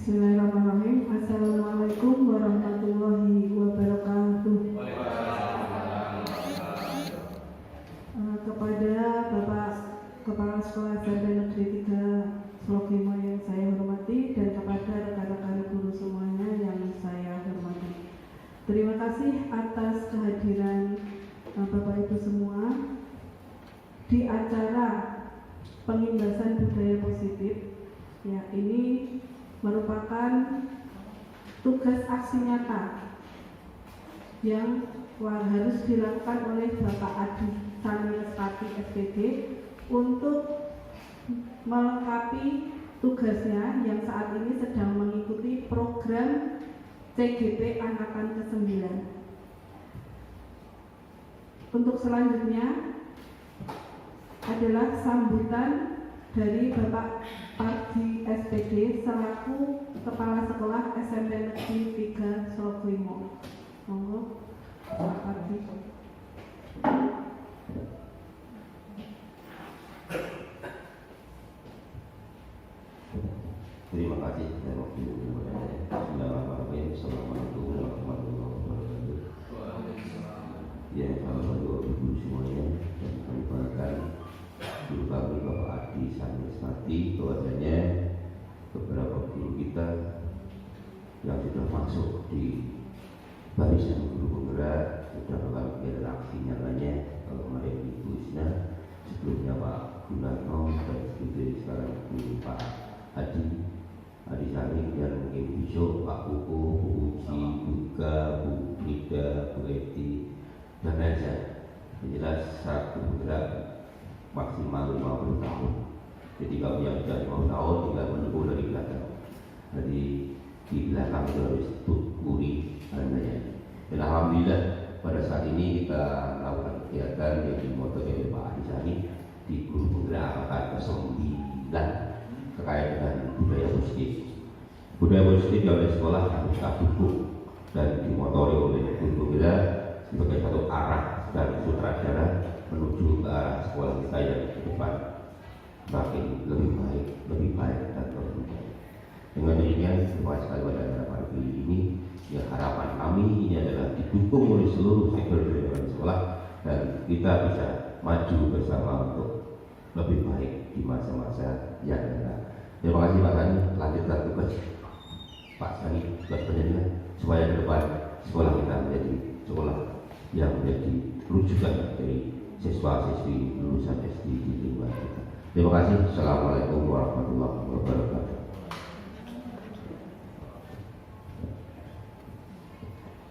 Bismillahirrahmanirrahim. Assalamualaikum warahmatullahi wabarakatuh. Kepada Bapak Kepala Sekolah SMP Negeri 3 Slokimo yang saya hormati dan kepada rekan-rekan guru semuanya yang saya hormati. Terima kasih atas kehadiran Bapak Ibu semua di acara pengimbasan budaya positif. Ya, ini merupakan tugas aksi nyata yang harus dilakukan oleh Bapak Adi Sanilespati SPD untuk melengkapi tugasnya yang saat ini sedang mengikuti program CGP Angkatan ke-9. Untuk selanjutnya adalah sambutan dari Bapak Pardi SPD selaku Kepala Sekolah SMP Negeri 3 Slokimo. Monggo Pak Pardi. Terima kasih. Bismillahirrahmanirrahim. Assalamualaikum warahmatullahi wabarakatuh. Ya, Bapak Ibu semuanya, dan kami banggakan guru kami Bapak Adi Sanilespati bahwasanya beberapa guru kita yang sudah masuk di barisan guru penggerak sudah melakukan kegiatan aksi nyatanya. Kalau kemarin Ibu Isna, sebelumnya Pak Gunarno, dan sekarang guru Pak Adi Saling, dan mungkin besok Pak Kuku, Bu Uci, Buka, Bu Nida, Bu Eti, dan lain-lain. Yang jelas satu penggerak maksimal 50 tahun. Jadi kalau yang sudah 50 tahun tinggal menunggu dari belakang. Jadi di belakang itu harus tukuri andanya. Dan alhamdulillah pada saat ini kita melakukan kegiatan yang dimotori oleh Pak Adi Saling di guru penggerak angkatan ke-9 terkait dengan budaya positif. Budaya positif yang oleh sekolah harus kita dukung dan dimotori oleh guru penggerak sebagai satu arah dan sutradara menuju ke arah sekolah kita yang ke depan makin lebih baik dan lebih baik. Dengan demikian, terima kasih sekali pada harapan pilih ini. Ya, harapan kami ini adalah didukung oleh seluruh stakeholder di sekolah dan kita bisa maju bersama untuk lebih baik di masa-masa yang datang. Terima kasih Pak Sani, lanjutkan tugas Pak Sani, tugas pendidikan supaya ke depan sekolah kita menjadi sekolah yang menjadi rujukan dari siswa-siswi lulusan SD di lingkungan kita. Terima kasih. Assalamualaikum warahmatullahi wabarakatuh.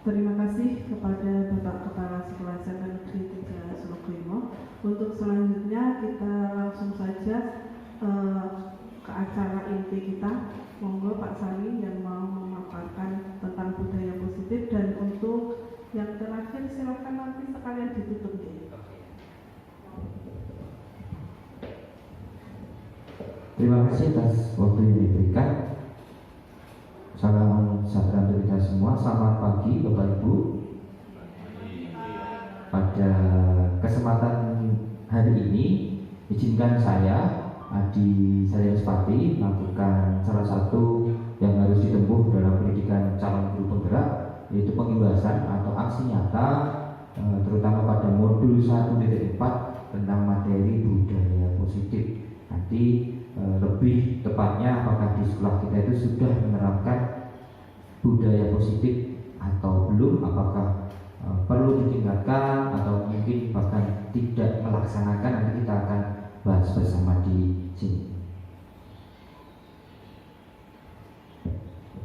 Terima kasih kepada Bapak Kepala Sekolah SMP Negeri 3 Slokimo. Untuk selanjutnya kita langsung saja ke acara inti kita. Monggo Pak Sani yang mau memaparkan tentang budaya positif, dan untuk yang terakhir silakan nanti sekalian ditutup ya. Terima kasih atas waktu yang diberikan. Salam sejahtera untuk kita semua. Selamat pagi Bapak Ibu. Pada kesempatan hari ini, izinkan saya Adi Sanilespati melakukan salah satu yang harus ditempuh dalam pendidikan calon guru penggerak, yaitu pengimbasan atau aksi nyata, terutama pada modul 1.4 tentang materi budaya positif. Nanti lebih tepatnya apakah di sekolah kita itu sudah menerapkan budaya positif atau belum, apakah perlu ditingkatkan atau mungkin bahkan tidak melaksanakan. Nanti kita akan bahas bersama di sini.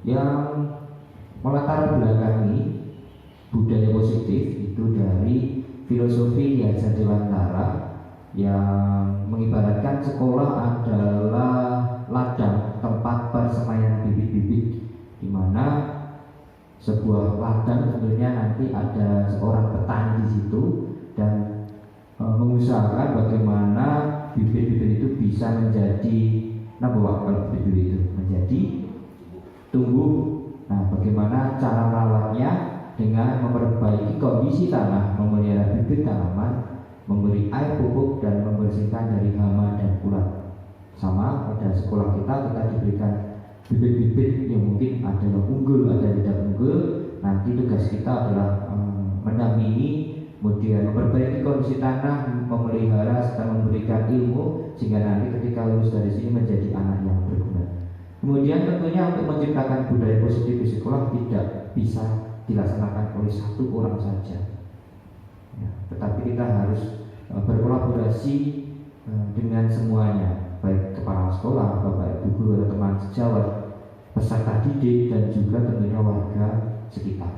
Yang melatar belakangi budaya positif itu dari filosofi Yayasan Dewantara yang mengibaratkan sekolah adalah ladang tempat persemaian bibit-bibit, di mana sebuah ladang tentunya nanti ada seorang petani di situ dan mengusahakan bagaimana bibit-bibit itu bisa menjadi kalau bibit itu menjadi tumbuh. Nah, bagaimana cara merawatnya dengan memperbaiki kondisi tanah, memelihara bibit tanaman, memberi air pupuk dan membersihkan dari hama dan ulat. Sama pada sekolah kita diberikan bibit-bibit yang mungkin ada yang unggul, ada yang tidak unggul. Nanti tugas kita adalah mendampingi, kemudian memperbaiki kondisi tanah, memelihara serta memberikan ilmu sehingga nanti ketika lulus dari sini menjadi anak yang berguna. Kemudian tentunya untuk menciptakan budaya positif di sekolah tidak bisa dilaksanakan oleh satu orang saja, ya, tetapi kita harus berkolaborasi dengan semuanya, baik kepala sekolah, bapak ibu guru atau teman sejawat, peserta didik dan juga tentunya warga sekitar.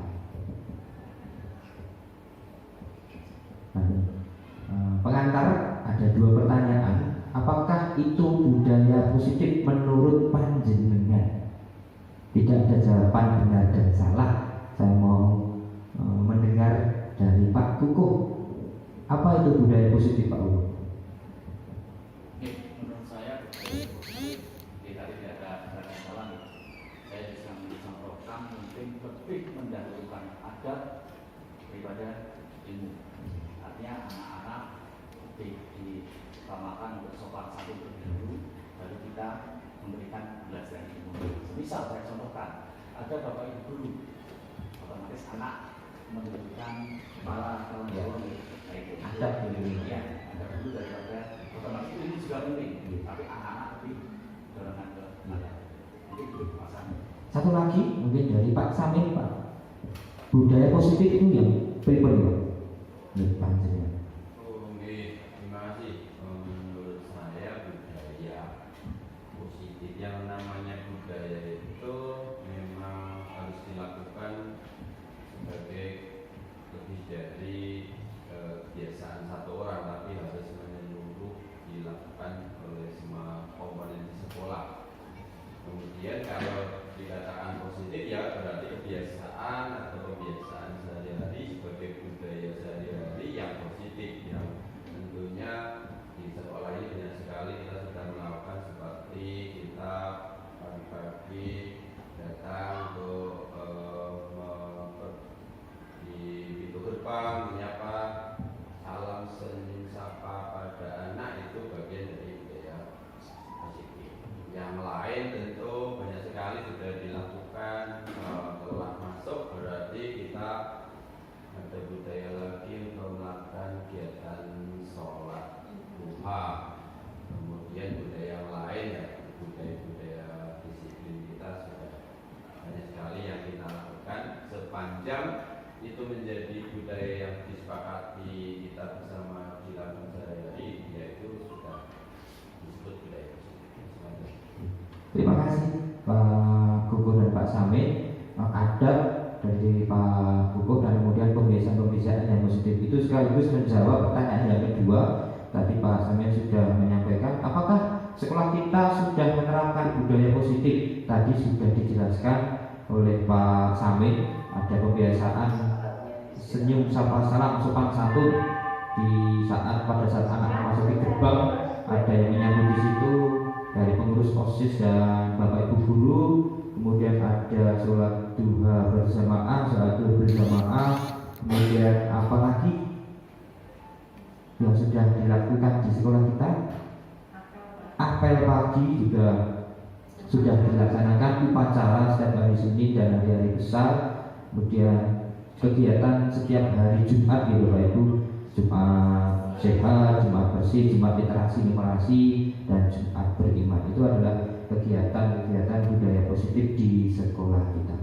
Nah, pengantar ada 2 pertanyaan. Apakah itu budaya positif menurut panjenengan? Tidak ada jawaban benar dan salah. Saya mau mendengar dari Pak Kukuh. Apa itu budaya positif, Pak Kukuh? Menurut saya tidak ada salah. Saya bisa mencontohkan mungkin lebih mendahulukan adat daripada ilmu. Artinya anak-anak ditamakan untuk sopan satu terlebih dahulu, baru kita memberikan pelajaran ilmu. Misal saya contohkan, ada bapak ibu guru, otomatis anak menunjukkan kepala kawan kawan Adab dulu. ya, ada dulu daripada otomatis ini juga penting, tapi anak-anak lebih dorongan ke adab. Mungkin itu pasangan. Satu lagi mungkin dari Pak Samin, Pak. Budaya positif itu yang pribadi, ya, panjenengan. Terima kasih. Menurut saya budaya positif, yang namanya budaya itu memang harus dilakukan sebagai lebih dari kebiasaan satu orang, tapi harus menyeluruh dilakukan oleh semua komponen di sekolah. Kemudian kalau dikatakan positif ya berarti kebiasaan atau kebiasaan sehari-hari sebagai budaya sehari-hari yang positif, yang tentunya di sekolah ini banyak sekali kita sudah melakukan, seperti kita pagi-pagi datang untuk di pintu gerbang menyapa, salam senyum sapa pada anak, itu bagian dari budaya positif. Yang lain tentu banyak sekali sudah dilakukan. Telah masuk berarti kita ada budaya lagi untuk melakukan kegiatan sholat duha. Kemudian budaya yang lain ya budaya-budaya disiplin kita sudah banyak sekali yang kita lakukan. Sepanjang itu menjadi budaya yang disepakati kita bersama dilakukan sehari-hari, yaitu sudah disebut budaya positif. Terima kasih Pak Kukuh dan Pak Samin. Adab dari Pak Kukuh dan kemudian pembiasaan-pembiasaan yang positif itu sekaligus menjawab pertanyaan yang kedua. Tadi Pak Samin sudah menyampaikan apakah sekolah kita sudah menerapkan budaya positif. Tadi sudah dijelaskan oleh Pak Samin, ada pembiasaan senyum sapa salam sopan santun pada saat anak memasuki gerbang, ada yang menyambut di situ dari pengurus OSIS dan Bapak Ibu guru. Kemudian ada sholat duha berjamaah, sholat duha berjamaah. Kemudian apa lagi yang sudah dilakukan di sekolah kita? Apel pagi juga sudah dilaksanakan, upacara setiap hari Senin dan hari-hari besar. Kemudian kegiatan setiap hari Jumat gitu Bapak Ibu, Jumat sehat, Jumat bersih, Jumat literasi numerasi, dan Jumat beriman. Itu adalah kegiatan-kegiatan budaya positif di sekolah kita.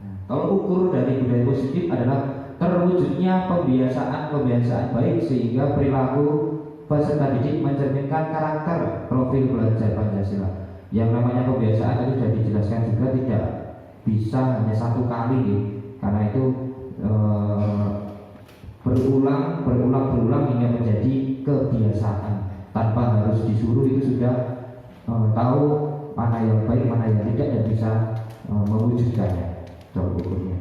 Nah, tolak ukur dari budaya positif adalah terwujudnya pembiasaan baik sehingga perilaku peserta didik mencerminkan karakter profil belajar Pancasila. Yang namanya kebiasaan tadi sudah dijelaskan juga tidak bisa hanya satu kali nih, karena itu berulang hingga menjadi kebiasaan tanpa harus disuruh. Itu sudah tahu mana yang baik mana yang tidak dan bisa mewujudkannya dalam ukurnya.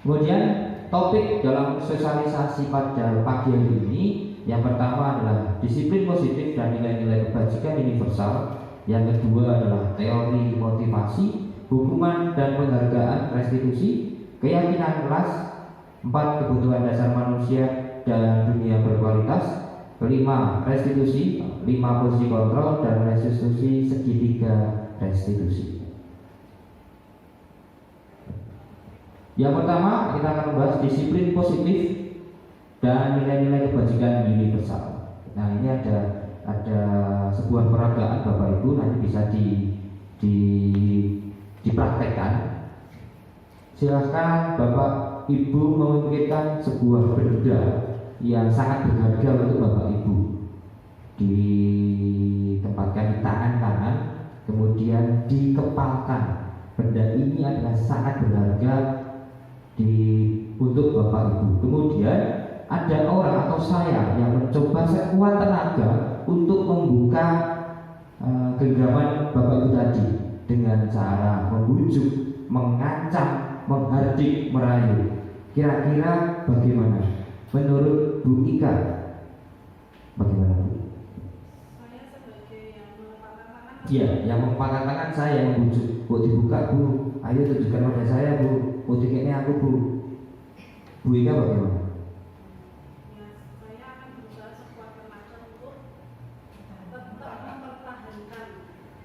Kemudian topik dalam sosialisasi pada pagi hari ini yang pertama adalah disiplin positif dan nilai-nilai kebajikan universal. Yang kedua adalah teori motivasi, hukuman dan penghargaan restitusi, keyakinan kelas, 4 kebutuhan dasar manusia dan dunia berkualitas, kelima restitusi, 5 posisi kontrol, dan restitusi segitiga restitusi. Yang pertama kita akan membahas disiplin positif dan nilai-nilai kebajikan universal. Nah, ini ada sebuah peragaan Bapak Ibu, nanti bisa dipraktekkan. Silahkan Bapak Ibu memikirkan sebuah benda yang sangat berharga untuk Bapak Ibu, ditempatkan di tangan kanan, kemudian dikepalkan. Benda ini adalah sangat berharga untuk Bapak Ibu. Kemudian ada orang atau saya yang mencoba sekuat tenaga untuk membuka genggaman Bapak Ibu tadi dengan cara membujuk, mengancam, menghardik, merayu. Kira-kira bagaimana? Menurut Bu Ika, bagaimana Bu? Saya sebagai yang meletakkan tangan. Iya, yang meletakkan tangan saya yang membujuk. Bu, dibuka Bu, ayo tunjukkan pada saya Bu, bujuk ini aku Bu. Bu Ika bagaimana? Ya, saya akan berusaha sekuat tenaga untuk tetap mempertahankan.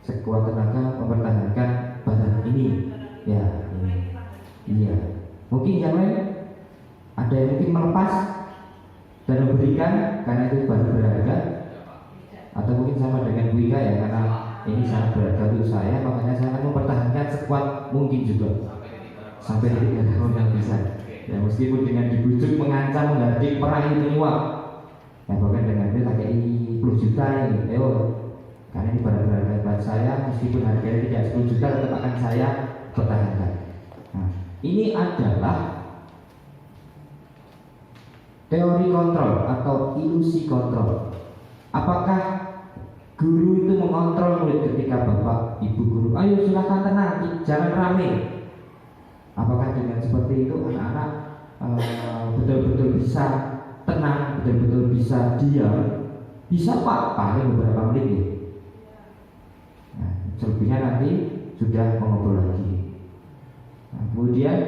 Sekuat tenaga mempertahankan badan ini. Ya, iya. Mungkin yang lain ada yang mungkin melepas dan memberikan karena itu baru berharga, atau mungkin sama dengan Bu Ika ya, karena ini sangat berharga untuk saya, makanya saya akan mempertahankan sekuat mungkin juga sampai titik yang bisa. Ya, meskipun dengan dibujuk, mengancam, menghardik, merayu, menyuap, ya bahkan dengan itu pakai 10 juta ini, karena ini barang berharga buat saya, meskipun harganya tidak 10 juta tetap akan saya pertahankan. Nah, ini adalah teori kontrol atau ilusi kontrol. Apakah guru itu mengontrol murid ketika Bapak Ibu guru, ayo silakan tenang, jangan rame? Apakah dengan seperti itu anak-anak betul-betul bisa tenang, betul-betul bisa diam? Bisa Pak, paling beberapa menit ya. Nah, selebihnya nanti sudah mengobrol lagi. Nah, kemudian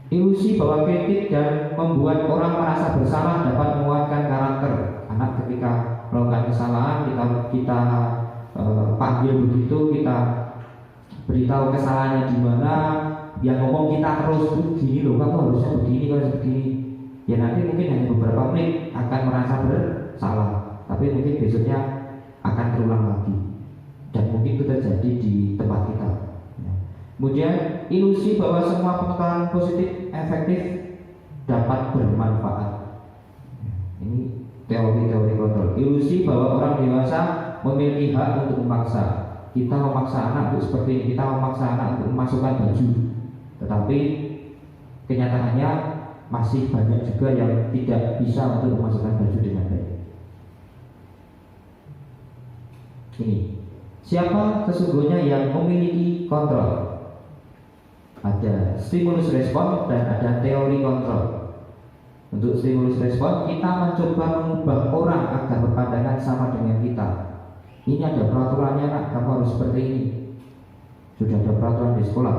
ilusi bahwa kritik dan membuat orang merasa bersalah dapat menguatkan karakter. Anak ketika melakukan kesalahan kita panggil begitu, kita beritahu kesalahannya di mana, yang ngomong kita terus begini loh, kamu harusnya begini, kalau begini. Ya nanti mungkin hanya beberapa menit akan merasa bersalah, tapi mungkin besoknya akan terulang lagi, dan mungkin itu terjadi di tempat kita. Kemudian ilusi bahwa semua pengetahuan positif efektif dapat bermanfaat. Ini teori-teori kontrol. Ilusi bahwa orang dewasa memiliki hak untuk memaksa. Kita memaksa anak untuk seperti ini, kita memaksa anak untuk memasukkan baju. Tetapi kenyataannya masih banyak juga yang tidak bisa untuk memasukkan baju dengan baik. Ini, siapa sesungguhnya yang memiliki kontrol? Ada stimulus respon dan ada teori kontrol. Untuk stimulus respon, kita mencoba mengubah orang agar berpandangan sama dengan kita. Ini ada peraturannya nak, kamu harus seperti ini. Sudah ada peraturan di sekolah.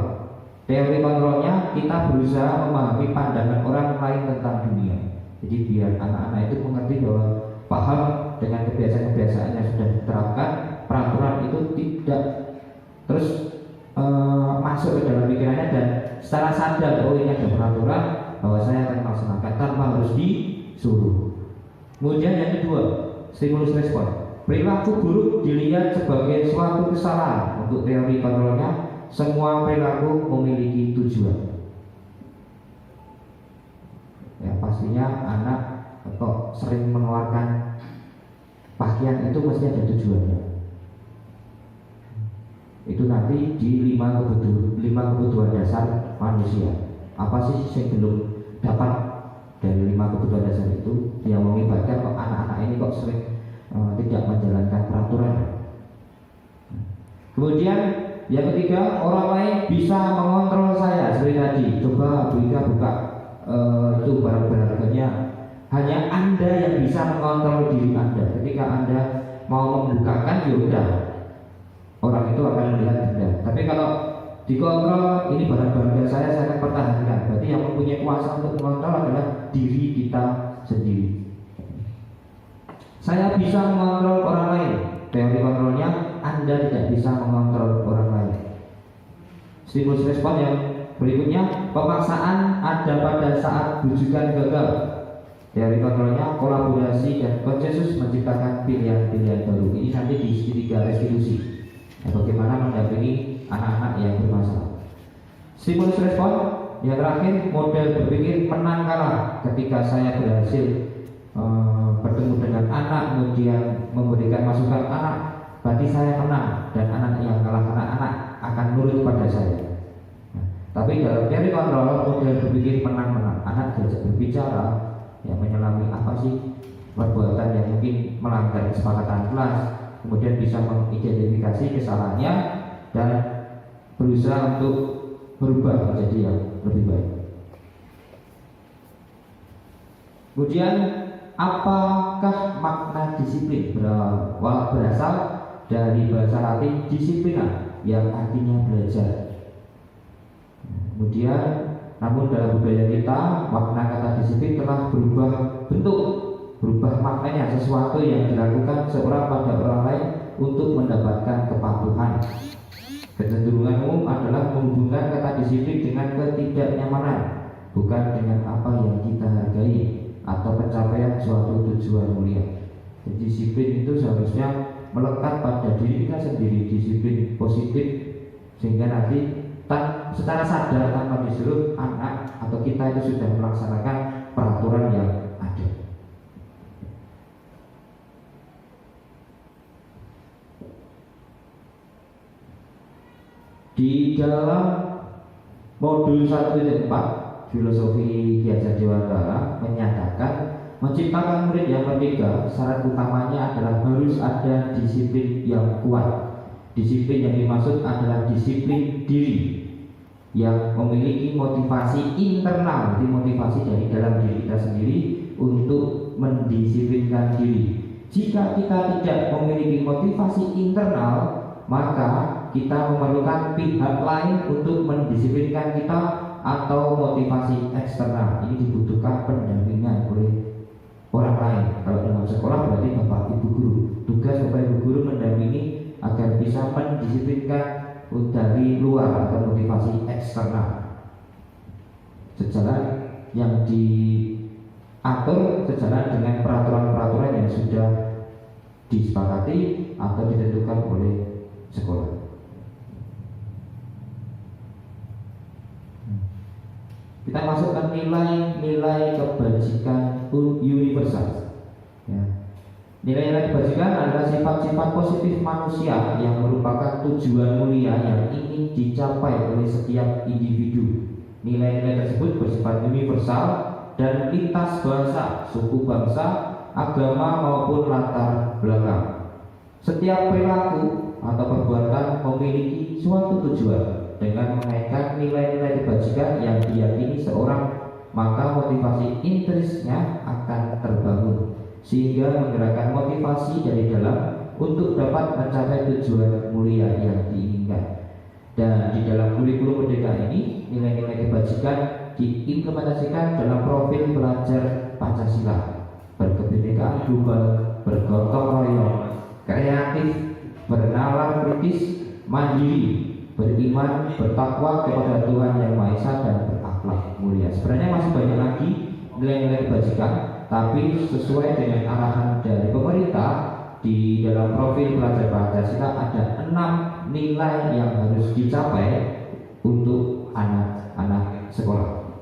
Teori kontrolnya, kita berusaha memahami pandangan orang lain tentang dunia. Jadi biar anak-anak itu mengerti bahwa paham dengan kebiasaan-kebiasaan yang sudah diterapkan, peraturan itu tidak terus masuk ke dalam pikirannya dan secara sadar, oh ini ada peraturan, bahwa saya akan melaksanakan tanpa harus disuruh. Kemudian yang kedua, stimulus respon. Perilaku buruk dilihat sebagai suatu kesalahan. Untuk teori kontrolnya, semua perilaku memiliki tujuan. Ya pastinya anak kok sering mengeluarkan pakaian itu mesti ada tujuannya. Itu nanti di 5 kebutuhan dasar manusia. Apa sih yang belum dapat dari 5 kebutuhan dasar itu yang mengibatkan kok anak-anak ini kok sering tidak menjalankan peraturan. Kemudian yang ketiga, orang lain bisa mengontrol saya. Seperti tadi, coba Bu Ika buka itu barang berharganya. Hanya Anda yang bisa mengontrol diri Anda. Ketika Anda mau membukakan, ya udah, orang itu akan melihat Anda. Tapi kalau dikontrol, ini barang berharga saya akan pertahankan. Berarti yang mempunyai kuasa untuk mengontrol adalah diri kita sendiri. Saya bisa mengontrol orang lain. Teori kontrolnya, Anda tidak bisa mengontrol orang lain. Stimulus respon yang berikutnya, pemaksaan ada pada saat bujukan gagal. Teori kontrolnya, kolaborasi dan konsensus menciptakan pilihan-pilihan baru. Ini nanti di segitiga restitusi. Bagaimana mendampingi anak-anak yang bermasalah. Stimulus respon yang terakhir, model berpikir menang kalah. Ketika saya berhasil bertemu dengan anak, kemudian memberikan masukan anak, berarti saya menang, dan anak yang kalah, anak-anak akan nurut pada saya. Tapi dalam teori kontrol, model berpikir menang-menang. Anak diajak berbicara, yang menyelami apa sih perbuatan yang mungkin melanggar kesepakatan kelas, kemudian bisa mengidentifikasi kesalahannya dan berusaha untuk berubah menjadi yang lebih baik. Kemudian, apakah makna disiplin? Berasal dari bahasa Latin disiplina, yang artinya belajar. Kemudian, namun dalam budaya kita, makna kata disiplin telah berubah bentuk, berubah maknanya, sesuatu yang dilakukan seorang pada orang lain untuk mendapatkan kepatuhan. Kecenderungan umum adalah menghubungkan kata disiplin dengan ketidaknyamanan, bukan dengan apa yang kita hargai atau pencapaian suatu tujuan mulia. Jadi disiplin itu seharusnya melekat pada diri kita sendiri, disiplin positif, sehingga nanti secara sadar tanpa disuruh anak atau kita itu sudah melaksanakan peraturan yang ada. Di dalam modul 1.4 filosofi Ki Hajar Dewantara menyatakan menciptakan murid yang merdeka, syarat utamanya adalah harus ada disiplin yang kuat. Disiplin yang dimaksud adalah disiplin diri yang memiliki motivasi internal, jadi motivasi dari dalam diri kita sendiri untuk mendisiplinkan diri. Jika kita tidak memiliki motivasi internal, maka kita memerlukan pihak lain untuk mendisiplinkan kita atau motivasi eksternal. Ini dibutuhkan pendampingan oleh orang lain. Kalau dalam sekolah berarti bapak ibu guru. Tugas bapak ibu guru mendampingi agar bisa mendisiplinkan dari luar atau motivasi eksternal. Sejalan yang diatur sejalan dengan peraturan-peraturan yang sudah disepakati atau ditentukan oleh sekolah. Kita masukkan nilai-nilai kebajikan universal. Ya. Nilai-nilai kebajikan adalah sifat-sifat positif manusia yang merupakan tujuan mulia yang ingin dicapai oleh setiap individu. Nilai-nilai tersebut bersifat universal dan lintas bahasa, suku bangsa, agama maupun latar belakang. Setiap perilaku atau perbuatan memiliki suatu tujuan. Dengan mengaitkan nilai-nilai kebajikan yang diyakini seorang, maka motivasi intrinsnya akan terbangun, sehingga menggerakkan motivasi dari dalam untuk dapat mencapai tujuan mulia yang diinginkan. Dan di dalam kurikulum merdeka ini, nilai-nilai kebajikan diimplementasikan dalam profil pelajar Pancasila: berkebinekaan global, bergotong royong, kreatif, bernalar kritis, mandiri, beriman, bertakwa kepada Tuhan Yang Maha Esa, dan berakhlak mulia. Sebenarnya masih banyak lagi nilai-nilai kebajikan, tapi sesuai dengan arahan dari pemerintah di dalam profil pelajar Pancasila ada 6 nilai yang harus dicapai untuk anak-anak sekolah.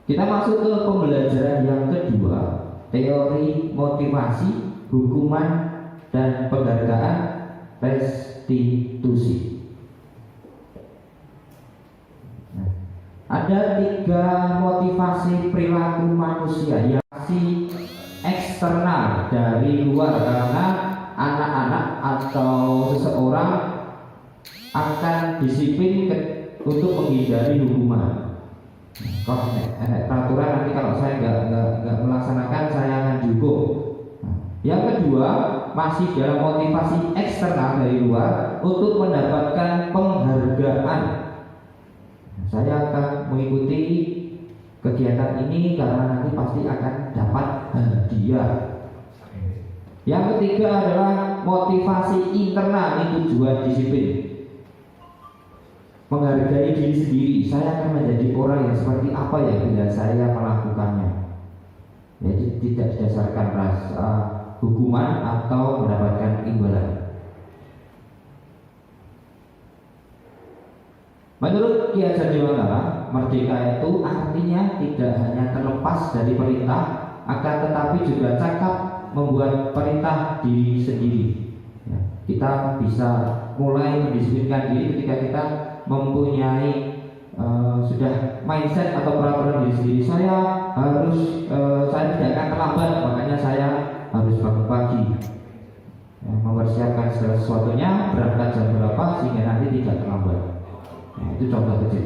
Kita masuk ke pembelajaran yang kedua, teori motivasi, hukuman, dan penghargaan restitusi. Ada 3 motivasi perilaku manusia yang eksternal dari luar, karena anak-anak atau seseorang akan disiplin untuk menghindari hukuman. Kalau peraturan nanti kalau saya nggak melaksanakan, saya akan dihukum. Yang kedua, masih dalam motivasi eksternal dari luar untuk mendapatkan penghargaan. Saya akan mengikuti kegiatan ini karena nanti pasti akan dapat hadiah. Yang ketiga adalah motivasi internal, ini tujuan disiplin. Menghargai diri sendiri, saya akan menjadi orang yang seperti apa ya bila saya melakukannya. Jadi tidak didasarkan rasa hukuman atau mendapatkan imbalan. Menurut Ki Hajar Dewantara, merdeka itu artinya tidak hanya terlepas dari perintah, akan tetapi juga cakap membuat perintah diri sendiri. Ya, kita bisa mulai mendisiplinkan diri ketika kita mempunyai sudah mindset atau peraturan diri sendiri. Saya tidak akan terlambat, makanya saya harus bangun pagi, ya, mempersiapkan segala sesuatunya, berangkat jam berapa sehingga nanti tidak terlambat. Nah, itu contoh kecil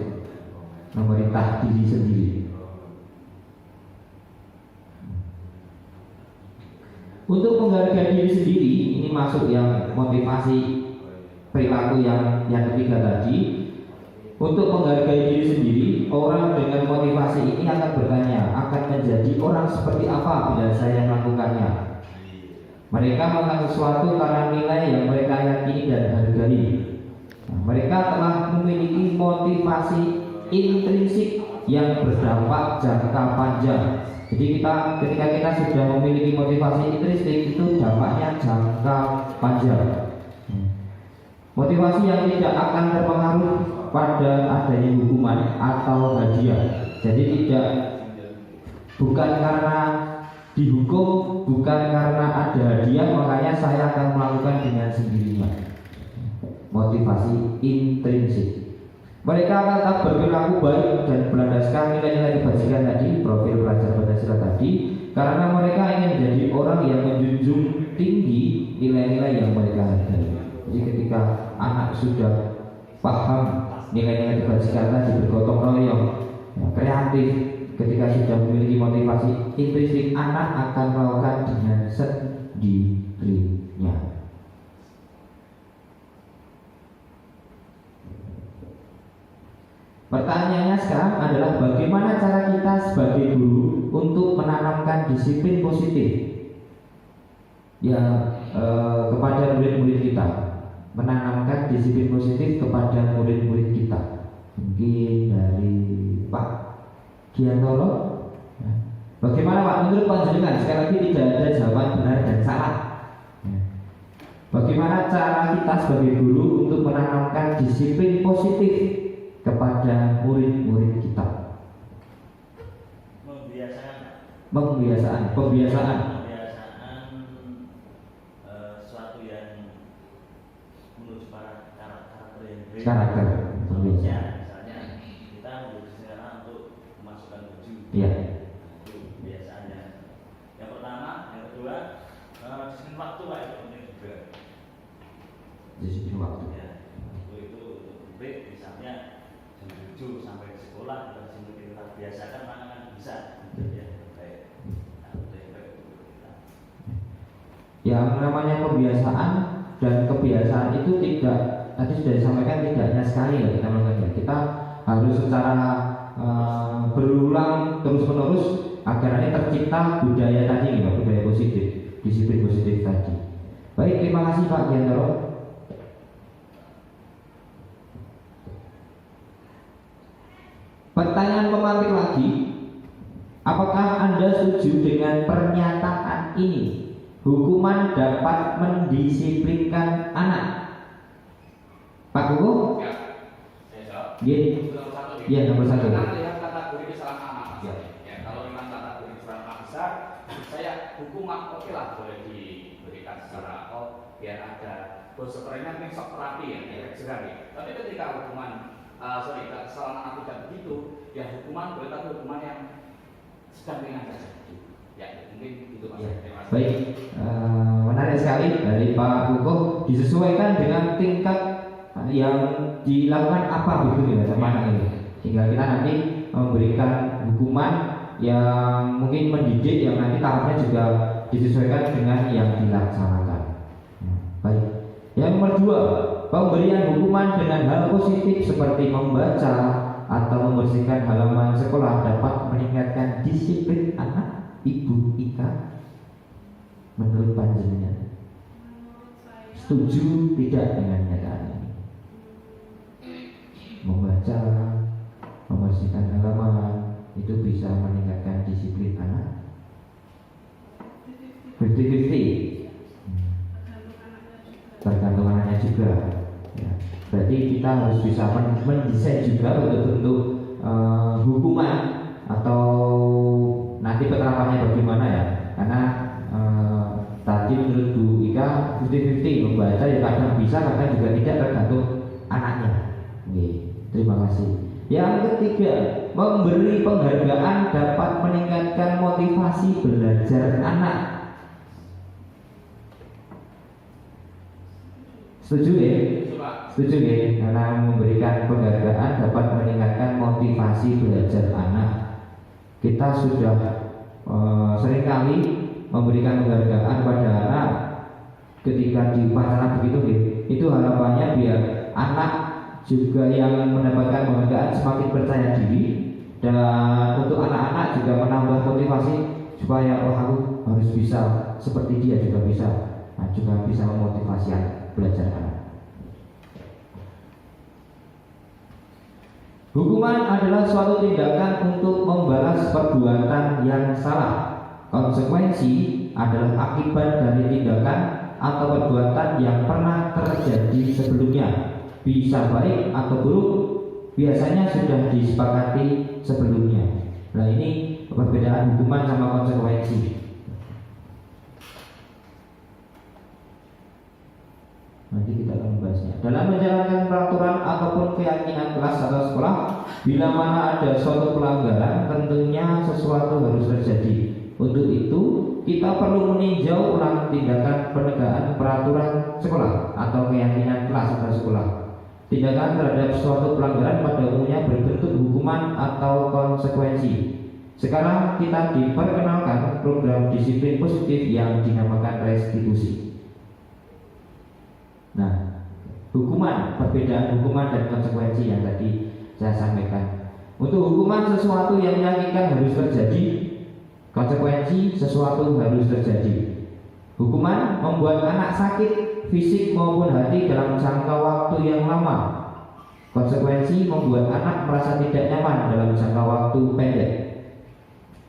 memerintah diri sendiri. Untuk menghargai diri sendiri, ini masuk yang motivasi perilaku yang ketiga tadi. Untuk menghargai diri sendiri, orang dengan motivasi ini akan bertanya, akan menjadi orang seperti apa bila saya melakukannya. Mereka melakukan sesuatu karena nilai yang mereka yakini dan hargai. Nah, mereka telah memiliki motivasi intrinsik yang berdampak jangka panjang. Jadi ketika kita sudah memiliki motivasi intrinsik, itu dampaknya jangka panjang. Motivasi yang tidak akan terpengaruh pada adanya hukuman atau hadiah. Jadi bukan karena dihukum, bukan karena ada hadiah, makanya saya akan melakukan dengan sendirinya. Motivasi intrinsik. Mereka akan tetap berperilaku baik dan berlandaskan nilai-nilai kebajikan tadi, profil pelajar Pancasila tadi, karena mereka ingin menjadi orang yang menjunjung tinggi nilai-nilai yang mereka hargai. Jadi ketika anak sudah paham nilai-nilai kebajikan tadi, bergotong royong, ya, kreatif, ketika sudah memiliki motivasi intrinsik, anak akan melakukan dengan sendirinya. Pertanyaannya sekarang adalah bagaimana cara kita sebagai guru untuk menanamkan disiplin positif ya kepada murid-murid kita, menanamkan disiplin positif kepada murid-murid kita. Mungkin dari Pak Giantoro, bagaimana Pak menurut panjenengan? Sekali lagi tidak ada jawaban benar dan salah. Bagaimana cara kita sebagai guru untuk menanamkan disiplin positif kepada murid-murid kita? Pembiasaan suatu yang menuju pada karakter misalnya kita berusaha untuk memasukkan baju. Iya. Itu biasanya. Yang pertama, yang kedua, disiplin waktu Pak, itu penting juga. Disiplin waktu. Ya, itu break misalnya 7 sampai ke sekolah, dan kita biasakan mana bisa. Ya, baik. Yang namanya pembiasaan dan kebiasaan itu tidak, tadi sudah disampaikan, tidak hanya sekali ya kita melakukannya. Kita harus secara berulang terus-menerus agar nanti tercipta budaya tadi, budaya positif, disiplin positif tadi. Baik, terima kasih Pak Giantoro. Pertanyaan pemantik lagi, apakah Anda setuju dengan pernyataan ini? Hukuman dapat mendisiplinkan anak. Pak Kuku? Ya, saya jawab. Iya, nomor 1. Kita lihat kategori kesalahan anak. Ya, kalau memang kategori kesalahan anak besar, saya hukuman oke lah, boleh diberikan secara biar ada bahasa ini shock terapi ya, efek jerah ya. Tapi ketika hukuman kesalahan anak tidak begitu, ya hukuman boleh, tapi hukuman yang sedang ringan saja. Ya, mungkin itu Mas. Ya. Baik, menarik sekali dari Pak Kukuh, disesuaikan dengan tingkat yang dilakukan apa begitu ya sama anak ini. Tinggal kita nanti memberikan hukuman yang mungkin mendidik, yang nanti tahapnya juga disesuaikan dengan yang dilaksanakan. Baik. Yang nomor 2, pemberian hukuman dengan hal positif seperti membaca atau membersihkan halaman sekolah dapat meningkatkan disiplin anak, Ibu Ika? Menurut panjenengan, setuju tidak dengan nyataan ini? Membaca, membersihkan halaman itu bisa meningkatkan disiplin anak? 50-50, tergantung anaknya juga ya. Berarti kita harus bisa mendesain juga bentuk-bentuk hukuman atau nanti penerapannya bagaimana ya. Karena tadi menurut Bu Ika 50-50, membaca ya kadang bisa, kadang juga tidak, tergantung anaknya. Oke, terima kasih. Yang ketiga, memberi penghargaan dapat meningkatkan motivasi belajar anak. Setuju ya? Setuju ya? Karena memberikan penghargaan dapat meningkatkan motivasi belajar anak. Kita sudah seringkali memberikan penghargaan pada anak ketika di upacara begitu ya. Itu harapannya biar anak juga yang mendapatkan penghargaan semakin percaya diri, dan untuk anak-anak juga menambah motivasi supaya aku harus bisa seperti dia juga bisa. Nah, juga bisa memotivasi anak belajar anak. Hukuman adalah suatu tindakan untuk membalas perbuatan yang salah. Konsekuensi adalah akibat dari tindakan atau perbuatan yang pernah terjadi sebelumnya. Bisa baik atau buruk, biasanya sudah disepakati sebelumnya. Nah, ini perbedaan hukuman sama konsekuensi. Nanti kita akan membahasnya. Dalam menjalankan peraturan ataupun keyakinan kelas atau sekolah, bila mana ada suatu pelanggaran, tentunya sesuatu harus terjadi. Untuk itu, kita perlu meninjau ulang tindakan penegakan peraturan sekolah atau keyakinan kelas atau sekolah. Tindakan terhadap suatu pelanggaran pada umumnya berbentuk hukuman atau konsekuensi. Sekarang kita diperkenalkan program disiplin positif yang dinamakan restitusi. Nah, hukuman, perbedaan hukuman dan konsekuensi yang tadi saya sampaikan. Untuk hukuman, sesuatu yang menyakitkan harus terjadi. Konsekuensi, sesuatu harus terjadi. Hukuman membuat anak sakit fisik maupun hati dalam jangka waktu yang lama. Konsekuensi membuat anak merasa tidak nyaman dalam jangka waktu pendek.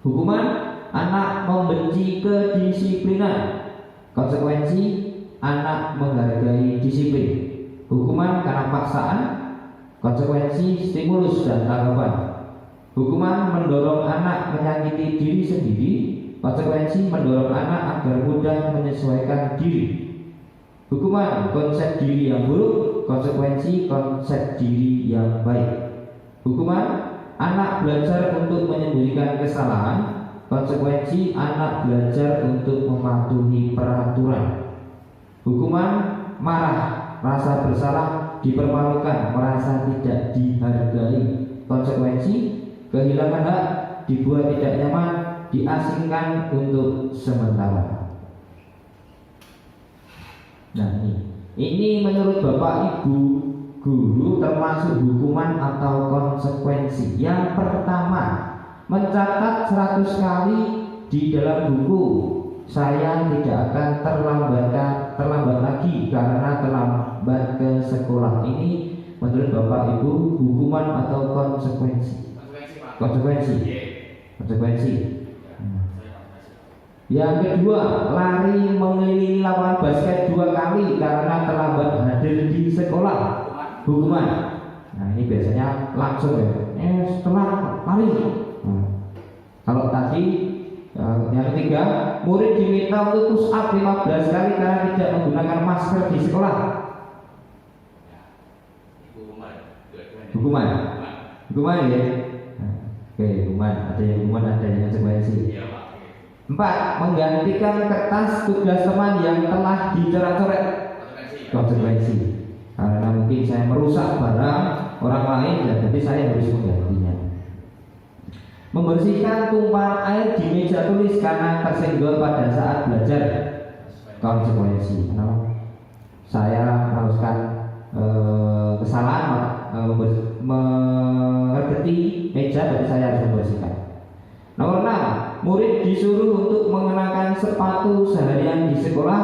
Hukuman, anak membenci kedisiplinan. Konsekuensi, anak menghargai disiplin. Hukuman karena paksaan, konsekuensi stimulus dan tanggapan. Hukuman mendorong anak menyakiti diri sendiri, konsekuensi mendorong anak agar mudah menyesuaikan diri. Hukuman konsep diri yang buruk, konsekuensi konsep diri yang baik. Hukuman anak belajar untuk menyembunyikan kesalahan, konsekuensi anak belajar untuk mematuhi peraturan. Hukuman marah, rasa bersalah, dipermalukan, merasa tidak dihargai. Konsekuensi kehilangan hak, dibuat tidak nyaman, diasingkan untuk sementara. Nah, ini menurut Bapak Ibu guru termasuk hukuman atau konsekuensi. Yang pertama, mencatat 100 kali di dalam buku, saya tidak akan terlambat lagi karena terlambat ke sekolah. Ini menurut Bapak Ibu hukuman atau konsekuensi? Konsekuensi. Yang kedua, lari mengelilingi lapangan basket 2 kali karena terlambat hadir di sekolah. Hukuman. Nah, ini biasanya langsung ya. Setelah lari. Kalau tadi yang ketiga, murid diminta untuk push up 15 kali karena tidak menggunakan masker di sekolah. Hukuman ya. Oke, hukuman. Ada yang hukuman, ada yang konsekuensi. 4. Menggantikan kertas tugas teman yang telah dicoret-coret. Konsekuensi. Karena mungkin saya merusak barang orang lain, dan jadi saya harus menggantinya. Membersihkan tumpahan air di meja tulis karena tersenggol pada saat belajar. Konsekuensi. Karena saya melakukan kesalahan mengerti meja, berarti saya harus membersihkan. Nomor 6, murid disuruh untuk mengenakan sepatu seharian di sekolah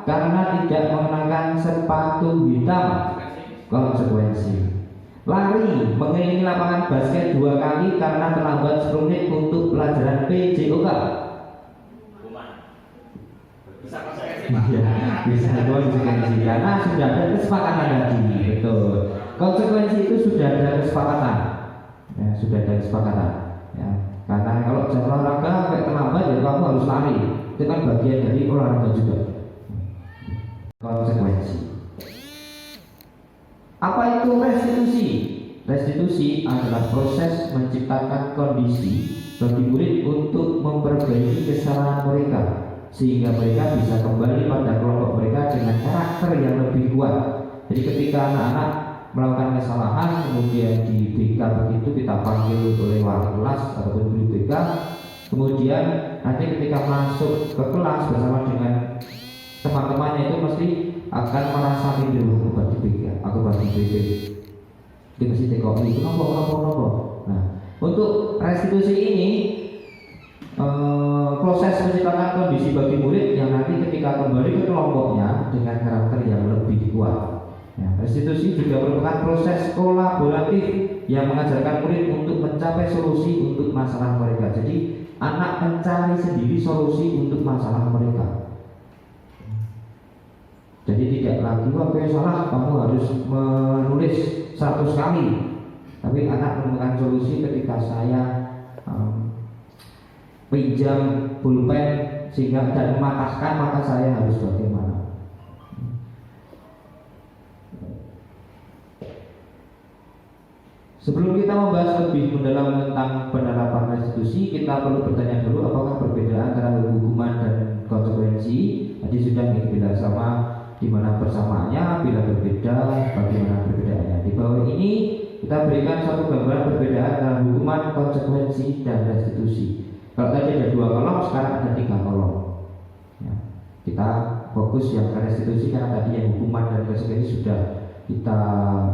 karena tidak mengenakan sepatu hitam. Konsekuensi. Lari mengelilingi lapangan basket 2 kali karena terlambat 10 menit untuk pelajaran PJOK. Bisa konsekuensi, Pak. Iya, bisa konsekuensi karena sudah ada kesepakatan tadi, betul. Konsekuensi itu sudah ada kesepakatan, ya, sudah ada kesepakatan. Ya, karena kalau jam olahraga kayak terlambat ya kamu harus lari, itu kan bagian dari olahraga juga. Konsekuensi. Apa itu restitusi? Restitusi adalah proses menciptakan kondisi bagi murid untuk memperbaiki kesalahan mereka sehingga mereka bisa kembali pada kelompok mereka dengan karakter yang lebih kuat. Jadi ketika anak-anak melakukan kesalahan kemudian di BK begitu kita panggil oleh wali kelas ataupun guru BK, kemudian nanti ketika masuk ke kelas bersama dengan teman-temannya itu mesti akan merasa minder, aku bagi BK, aku bagi BK, dia mesti TKI, kenapa. Nah, untuk restitusi ini proses menciptakan kondisi bagi murid yang nanti ketika kembali ke kelompoknya dengan karakter yang lebih kuat. Ya, restitusi juga merupakan proses kolaboratif yang mengajarkan murid untuk mencapai solusi untuk masalah mereka. Jadi anak mencari sendiri solusi untuk masalah mereka. Jadi tidak lagi wah salah kamu harus menulis 100 kali, tapi anak menemukan solusi ketika saya pinjam pulpen sehingga dan mematahkan, maka saya harus bagaimana. Sebelum kita membahas lebih mendalam tentang penerapan restitusi, kita perlu bertanya dulu apakah perbedaan antara hukuman dan konsekuensi. Tadi sudah kita sama di mana persamaannya, bila berbeda bagaimana perbedaannya. Di bawah ini kita berikan satu gambaran perbedaan antara hukuman, konsekuensi, dan restitusi. Kalau tadi ada 2 kolom, sekarang ada 3 kolom. Ya, kita fokus yang ke restitusi karena tadi yang hukuman dan konsekuensi sudah kita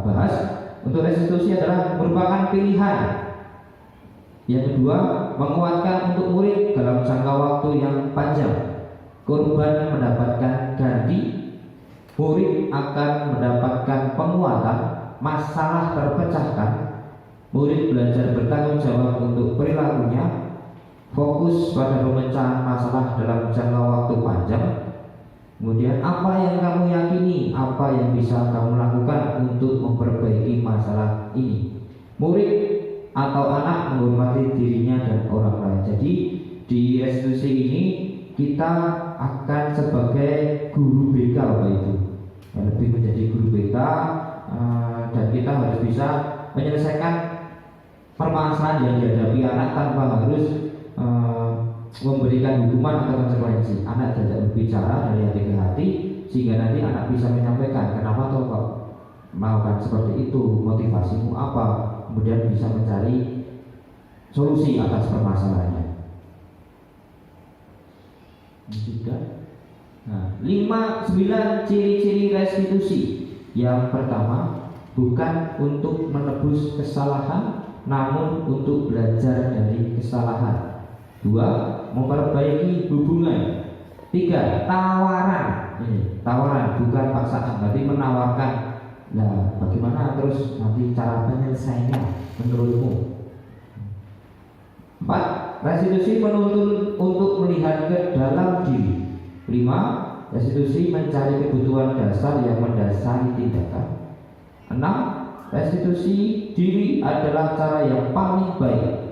bahas. Untuk restitusi adalah merupakan pilihan. Yang kedua, menguatkan untuk murid dalam jangka waktu yang panjang. Korban mendapatkan ganti, murid akan mendapatkan penguatan, masalah terpecahkan, murid belajar bertanggung jawab untuk perilakunya, fokus pada pemecahan masalah dalam jangka waktu panjang. Kemudian apa yang kamu yakini, apa yang bisa kamu lakukan untuk memperbaiki masalah ini. Murid atau anak menghormati dirinya dan orang lain. Jadi di restitusi ini kita akan sebagai guru BK Bapak Ibu, lebih menjadi guru BK, dan kita harus bisa menyelesaikan permasalahan yang dihadapi anak tanpa harus memberikan hukuman atau konsekuensi. Anak diajak berbicara dari hati ke hati sehingga nanti anak bisa menyampaikan kenapa toh kok melakukan seperti itu, motivasimu apa, kemudian bisa mencari solusi atas permasalahannya. Nah, 9 ciri-ciri restitusi. Yang pertama, bukan untuk menebus kesalahan, namun untuk belajar dari kesalahan. 2, memperbaiki hubungan. 3, tawaran. Ini tawaran bukan paksaan, berarti menawarkan. Nah, bagaimana terus nanti cara penyelesaiannya menurutmu? 4, restitusi menuntun untuk melihat ke dalam diri. 5, restitusi mencari kebutuhan dasar yang mendasari tindakan. 6, restitusi diri adalah cara yang paling baik.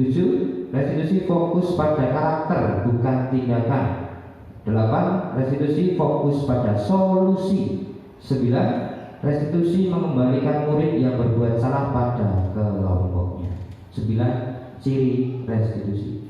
7, restitusi fokus pada karakter bukan tindakan. 8, restitusi fokus pada solusi. 9, restitusi mengembalikan murid yang berbuat salah pada kelompoknya. 9 ciri restitusi.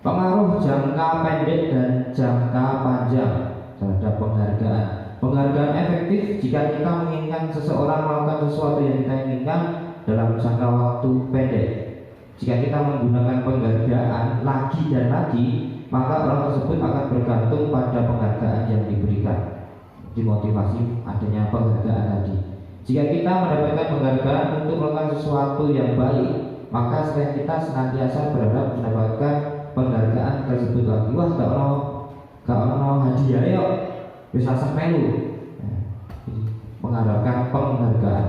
Pengaruh jangka pendek dan jangka panjang terhadap penghargaan. Penghargaan efektif jika kita menginginkan seseorang melakukan sesuatu yang kita inginkan dalam jangka waktu pendek. Jika kita menggunakan penghargaan lagi dan lagi, maka orang tersebut akan bergantung pada penghargaan yang diberikan. Dimotivasi adanya penghargaan tadi. Jika kita mendapatkan penghargaan untuk melakukan sesuatu yang baik, maka selain kita senantiasa berharap mendapatkan penghargaan tersebut lagi. Wah, gak ono hadiah yuk, bisa semelu. Mengharapkan penghargaan.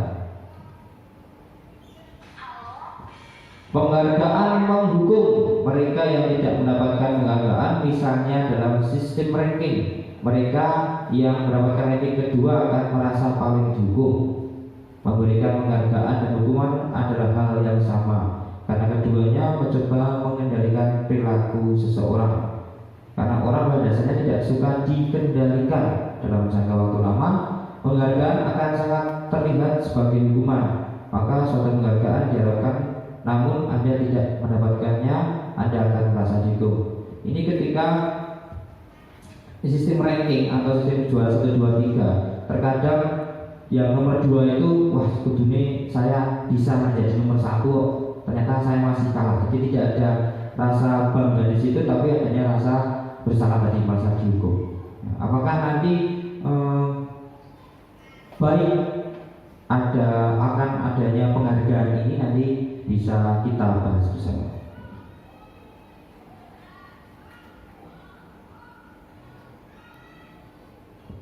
Penghargaan menghukum mereka yang tidak mendapatkan penghargaan, misalnya dalam sistem ranking. Mereka yang mendapatkan ranking kedua akan merasa paling dihukum. Memberikan penghargaan dan hukuman adalah hal yang sama, karena keduanya mencoba mengendalikan perilaku seseorang. Karena orang pada dasarnya tidak suka dikendalikan dalam jangka waktu lama, penghargaan akan sangat terlihat sebagai hukuman. Maka suatu penghargaan diharapkan, namun Anda tidak mendapatkannya, Anda akan merasa dihukum. Ini ketika sistem ranking atau sistem juara 1, 2, 3. Terkadang yang nomor 2 itu, wah kudune saya bisa menjadi nomor 1, ternyata saya masih kalah. Jadi tidak ada rasa bangga di situ, tapi adanya rasa bersalah tadi, merasa dihukum. Apakah nanti baik akan adanya penghargaan ini, nanti bisa kita bahas bersama.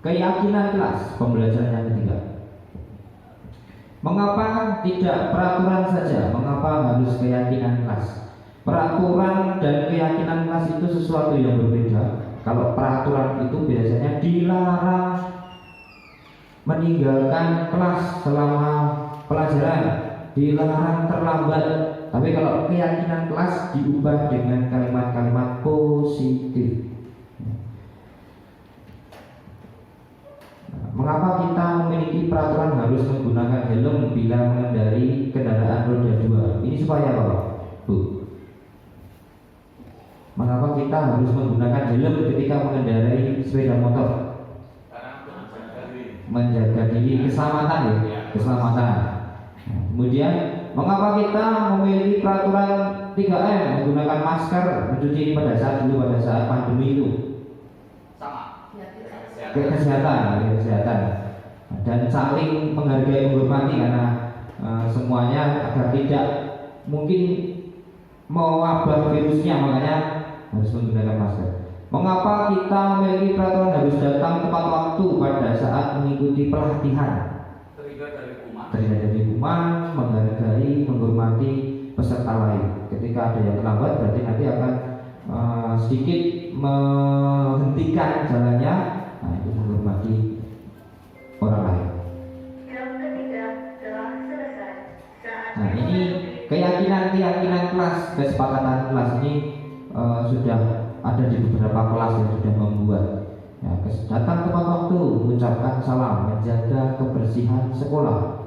Keyakinan kelas, pembelajaran yang ketiga. Mengapa tidak peraturan saja? Mengapa harus keyakinan kelas? Peraturan dan keyakinan kelas itu sesuatu yang berbeda. Kalau peraturan itu biasanya dilarang meninggalkan kelas selama pelajaran, dilarang terlambat. Tapi kalau keyakinan kelas diubah dengan kalimat-kalimat positif. Mengapa kita memiliki peraturan harus menggunakan helm bila mengendarai kendaraan roda 2? Ini supaya apa, Bu? Mengapa kita harus menggunakan helm ketika mengendarai sepeda motor? Menjaga diri, keselamatan ya, keselamatan. Kemudian, mengapa kita memiliki peraturan 3M, menggunakan masker, mencuci pada saat pandemi itu? Kesehatan dan saling menghargai, menghormati, karena semuanya agar tidak mungkin mewabah virusnya, makanya harus menggunakan masker. Mengapa kita memiliki peraturan harus datang tepat waktu pada saat mengikuti pelatihan? Terlihat dari hukuman, menghargai, menghormati peserta lain. Ketika ada yang terlambat, berarti nanti akan sedikit menghentikan jalannya. Nah, itu menghormati orang lain. Nah, ini keyakinan kelas, kesepakatan kelas ini sudah ada di beberapa kelas yang sudah membuat. Ya, datang tepat waktu, mengucapkan salam, menjaga kebersihan sekolah,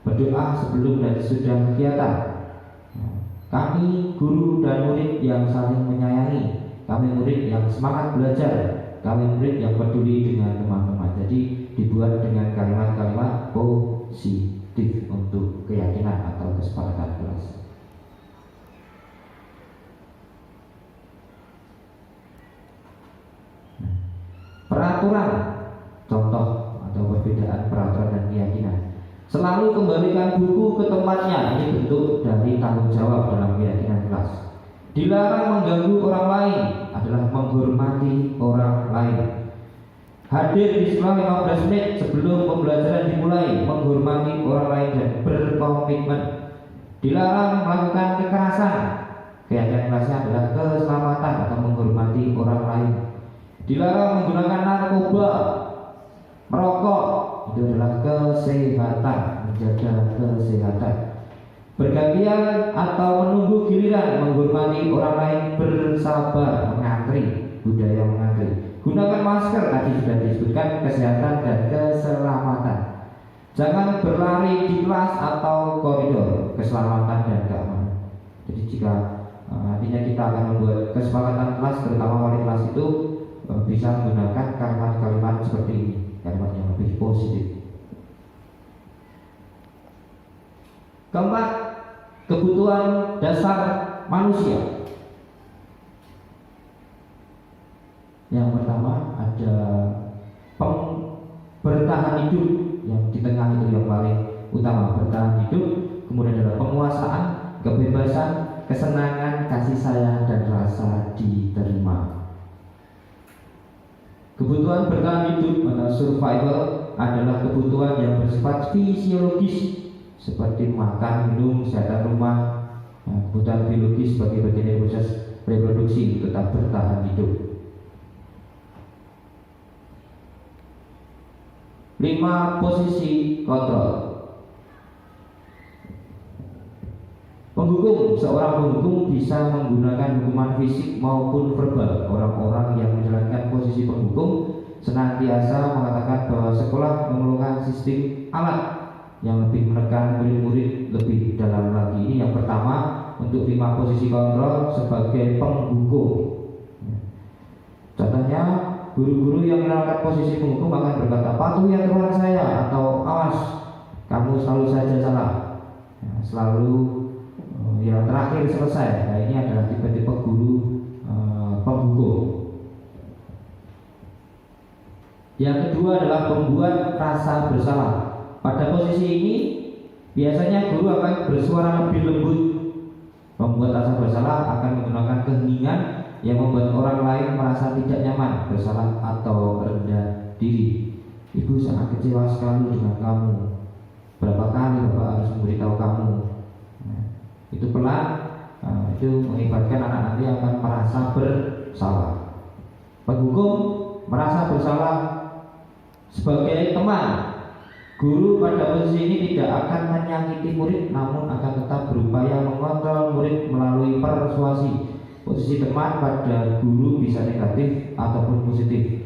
berdoa sebelum dan sesudah kegiatan. Kami guru dan murid yang saling menyayangi, kami murid yang semangat belajar, kami murid yang peduli dengan teman-teman. Jadi dibuat dengan kalimat-kalimat positif untuk keyakinan atau kesepakatan kelas. Peraturan, contoh atau perbedaan peraturan dan keyakinan. Selalu kembalikan buku ke tempatnya. Ini bentuk dari tanggung jawab dalam keyakinan kelas. Dilarang mengganggu orang lain adalah menghormati orang lain. Hadir di sekolah 15 menit sebelum pembelajaran dimulai, menghormati orang lain dan berkomitmen. Dilarang melakukan kekerasan. Keyakinan kelasnya adalah keselamatan atau menghormati orang lain. Dilarang menggunakan narkoba, merokok, itu adalah kesehatan, menjaga kesehatan. Bergantian atau menunggu giliran, menghormati orang lain, bersabar, mengantri, budaya mengantri. Gunakan masker, tadi sudah disebutkan, kesehatan dan keselamatan. Jangan berlari di kelas atau koridor, keselamatan dan keamanan. Jadi jika nantinya kita akan membuat kesepakatan kelas, terutama wali kelas itu bisa menggunakan kalimat-kalimat seperti ini, kalimat yang lebih positif. Keempat, kebutuhan dasar manusia. Yang pertama ada bertahan hidup, yang di tengah itu yang paling utama, bertahan hidup. Kemudian adalah penguasaan, kebebasan, kesenangan, kasih sayang, dan rasa diterima. Kebutuhan bertahan hidup atau survival adalah kebutuhan yang bersifat fisiologis seperti makan, minum, kesehatan rumah. Kebutuhan biologis sebagai bagian dari proses reproduksi tetap bertahan hidup. 5. Posisi kontrol. Penghukum, seorang penghukum bisa menggunakan hukuman fisik maupun verbal. Orang-orang yang menjalankan posisi penghukum senantiasa mengatakan bahwa sekolah memerlukan sistem alat yang lebih menekan murid-murid lebih dalam lagi. Ini yang pertama untuk 5 posisi kontrol sebagai penghukum. Contohnya, guru-guru yang menerapkan posisi penghukum akan berkata, patuhi aturan saya, atau awas, kamu selalu saja salah. Selalu yang terakhir selesai. Nah, ini adalah tipe-tipe guru penghukum. Yang kedua adalah membuat rasa bersalah. Pada posisi ini biasanya guru akan bersuara lebih lembut. Membuat rasa bersalah akan menggunakan keheningan yang membuat orang lain merasa tidak nyaman, bersalah atau rendah diri. Ibu sangat kecewa sekali dengan kamu. Berapa kali Bapak harus memberitahu kamu? Itu pelan, itu mengibatkan anak nanti akan merasa bersalah. Penghukum merasa bersalah sebagai teman. Guru pada posisi ini tidak akan menyakiti murid, namun akan tetap berupaya mengontrol murid melalui persuasi. Posisi teman pada guru bisa negatif ataupun positif.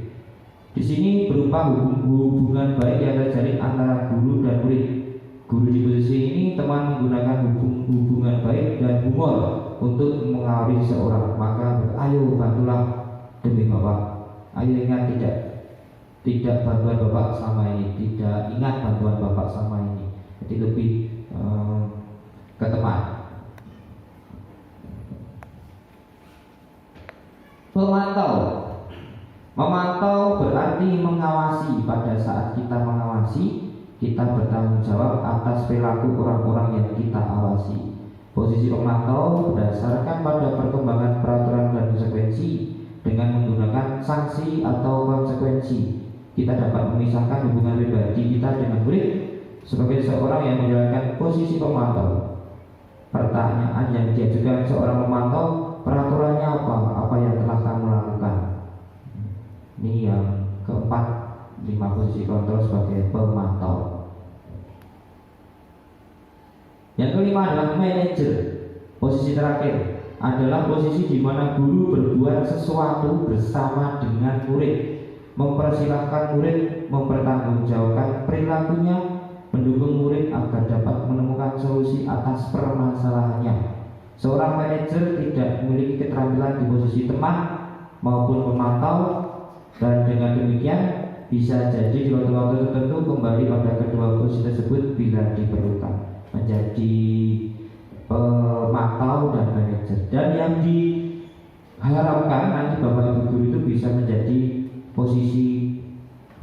Di sini berupa hubungan baik yang terjalin antara guru dan murid. Guru di posisi ini teman menggunakan hubungan baik dan humor untuk mengawali seseorang. Maka ayo bantulah demi Bapak. Ayo ingat tidak bantuan Bapak selama ini, tidak ingat bantuan Bapak selama ini. Jadi lebih ke teman. Memantau berarti mengawasi. Pada saat kita mengawasi, kita bertanggung jawab atas perilaku orang-orang yang kita awasi. Posisi pemantau berdasarkan pada perkembangan peraturan dan konsekuensi. Dengan menggunakan sanksi atau konsekuensi, kita dapat memisahkan hubungan pribadi kita dengan murid. Sebagai seorang yang menjalankan posisi pemantau, pertanyaan yang diajukan seorang pemantau, peraturannya apa? Apa yang telah kamu lakukan? Ini yang keempat, 5 posisi kontrol sebagai pemantau. Yang kelima adalah manajer. Posisi terakhir adalah posisi di mana guru berbuat sesuatu bersama dengan murid, mempersilahkan murid mempertanggungjawabkan perilakunya, mendukung murid agar dapat menemukan solusi atas permasalahannya. Seorang manajer tidak memiliki keterampilan di posisi teman maupun pemantau, dan dengan demikian bisa jadi di waktu-waktu tertentu kembali pada kedua posisi tersebut bila diperlukan, menjadi pemantau dan manajer. Dan yang diharapkan nanti Bapak Ibu guru itu bisa menjadi posisi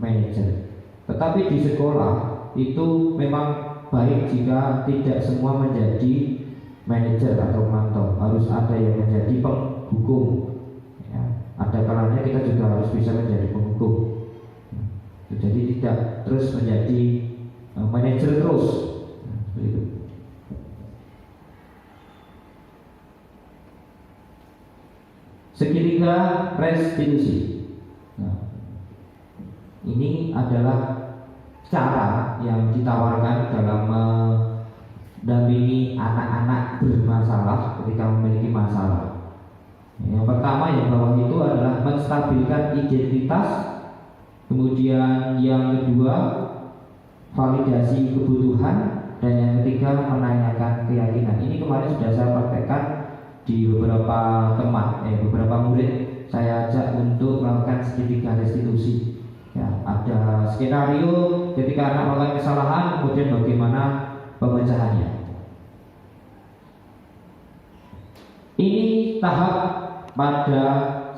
manajer. Tetapi di sekolah itu memang baik jika tidak semua menjadi manajer atau pemantau, harus ada yang menjadi penghukum. Ya, ada kalanya kita juga harus bisa menjadi penghukum. Jadi tidak terus menjadi manajer terus. Begitu. Segitiga restitusi. Nah, ini adalah cara yang ditawarkan dalam mendampingi anak-anak bermasalah ketika memiliki masalah. Yang pertama yang bawah itu adalah menstabilkan identitas. Kemudian yang kedua validasi kebutuhan, dan yang ketiga menanyakan keyakinan. Ini kemarin sudah saya praktekkan di beberapa teman, beberapa murid saya ajak untuk melakukan segitiga restitusi. Ya, ada skenario ketika anak melakukan kesalahan, kemudian bagaimana pemecahannya. Ini tahap pada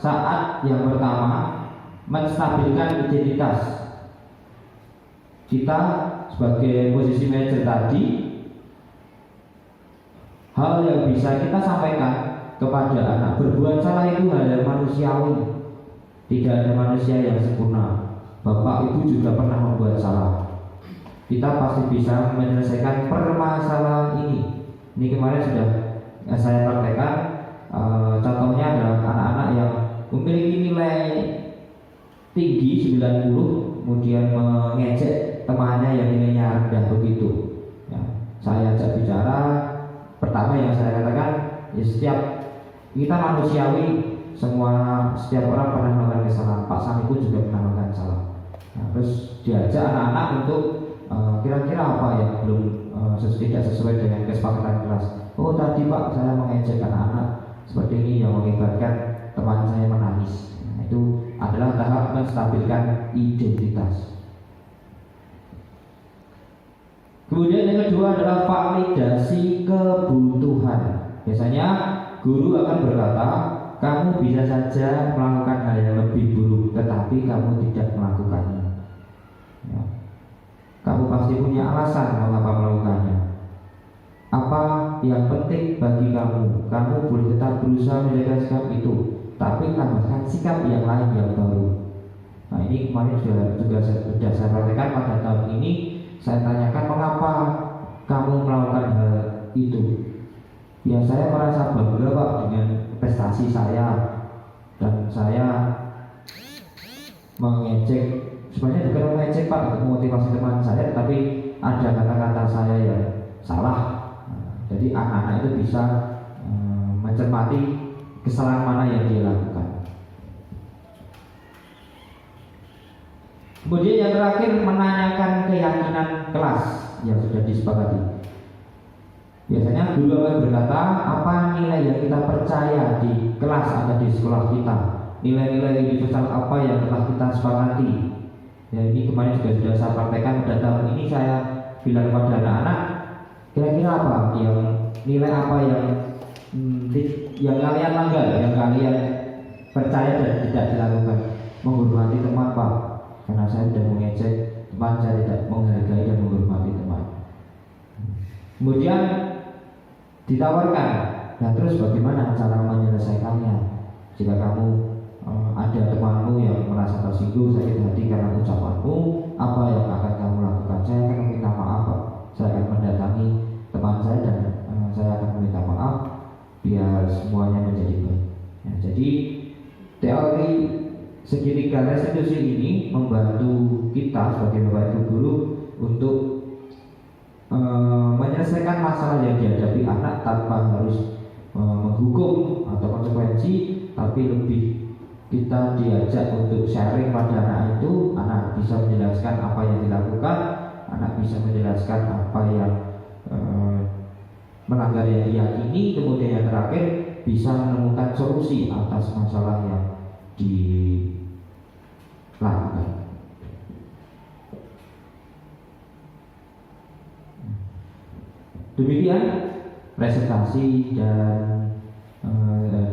saat yang pertama menstabilkan identitas kita sebagai posisi manajer tadi. Hal yang bisa kita sampaikan kepada anak, berbuat salah itu hal yang manusiawi. Tidak ada manusia yang sempurna. Bapak ibu juga pernah membuat salah. Kita pasti bisa menyelesaikan permasalahan ini. Ini kemarin sudah saya praktekkan. Contohnya adalah anak-anak yang memiliki nilai tinggi 90, kemudian mengejek temannya yang nilainya rendah begitu. Ya, saya ajak bicara. Pertama yang saya katakan, ya setiap kita manusiawi, setiap orang pernah melakukan kesalahan. Pak Sami pun juga pernah melakukan salah. Nah, terus diajak anak-anak untuk kira-kira apa yang belum tidak sesuai dengan kesepakatan kelas. Oh tadi Pak, saya mengejek anak-anak seperti ini yang mengakibatkan teman saya menangis. Nah, itu adalah tahap menstabilkan identitas. Kemudian yang kedua adalah validasi kebutuhan. Biasanya guru akan berkata, kamu bisa saja melakukan hal yang lebih buruk, tetapi kamu tidak melakukannya. Ya. Kamu pasti punya alasan mengapa melakukannya. Apa yang penting bagi kamu? Kamu boleh tetap berusaha menjaga sikap itu, tapi tambahkan sikap yang lain yang baru. Nah ini kemarin juga saya praktekkan pada tahun ini. Saya tanyakan mengapa kamu melakukan hal itu. Ya saya merasa bangga Pak dengan prestasi saya, dan saya mengejek, sebenarnya bukan mengejek Pak, memotivasi teman saya, tapi ada kata-kata saya yang salah. Jadi anak-anak itu bisa mencermati kesalahan mana yang dia lakukan. Kemudian yang terakhir, menanyakan keyakinan kelas yang sudah disepakati. Biasanya guru akan berkata, apa nilai yang kita percaya di kelas atau di sekolah kita, nilai-nilai universal apa yang telah kita sepakati. Ya, ini kemarin juga sudah saya praktekkan. Pada tahun ini saya bilang kepada anak-anak, kira-kira apa yang nilai apa yang kalian langgar, yang kalian percaya dan tidak dilakukan. Menghormati teman Pak, karena saya sudah mengejek teman, saya tidak menghargai dan menghormati teman. Kemudian ditawarkan, nah terus bagaimana cara menyelesaikannya? Jika kamu ada temanmu yang merasa tersinggung, sakit hati karena ucapanmu, apa yang akan kamu lakukan? Saya akan meminta maaf Pak. Saya akan mendatangi teman saya dan saya akan meminta maaf biar semuanya menjadi baik. Ya, jadi teori segitiga restitusi ini membantu kita sebagai bapak ibu guru untuk menyelesaikan masalah yang dihadapi anak tanpa harus menghukum atau konsekuensi, tapi lebih kita diajak untuk sharing pada anak itu. Anak bisa menjelaskan apa yang dilakukan, anak bisa menjelaskan apa yang melanggar yang diyakini, kemudian yang terakhir bisa menemukan solusi atas masalah yang dilakukan. Demikian presentasi dan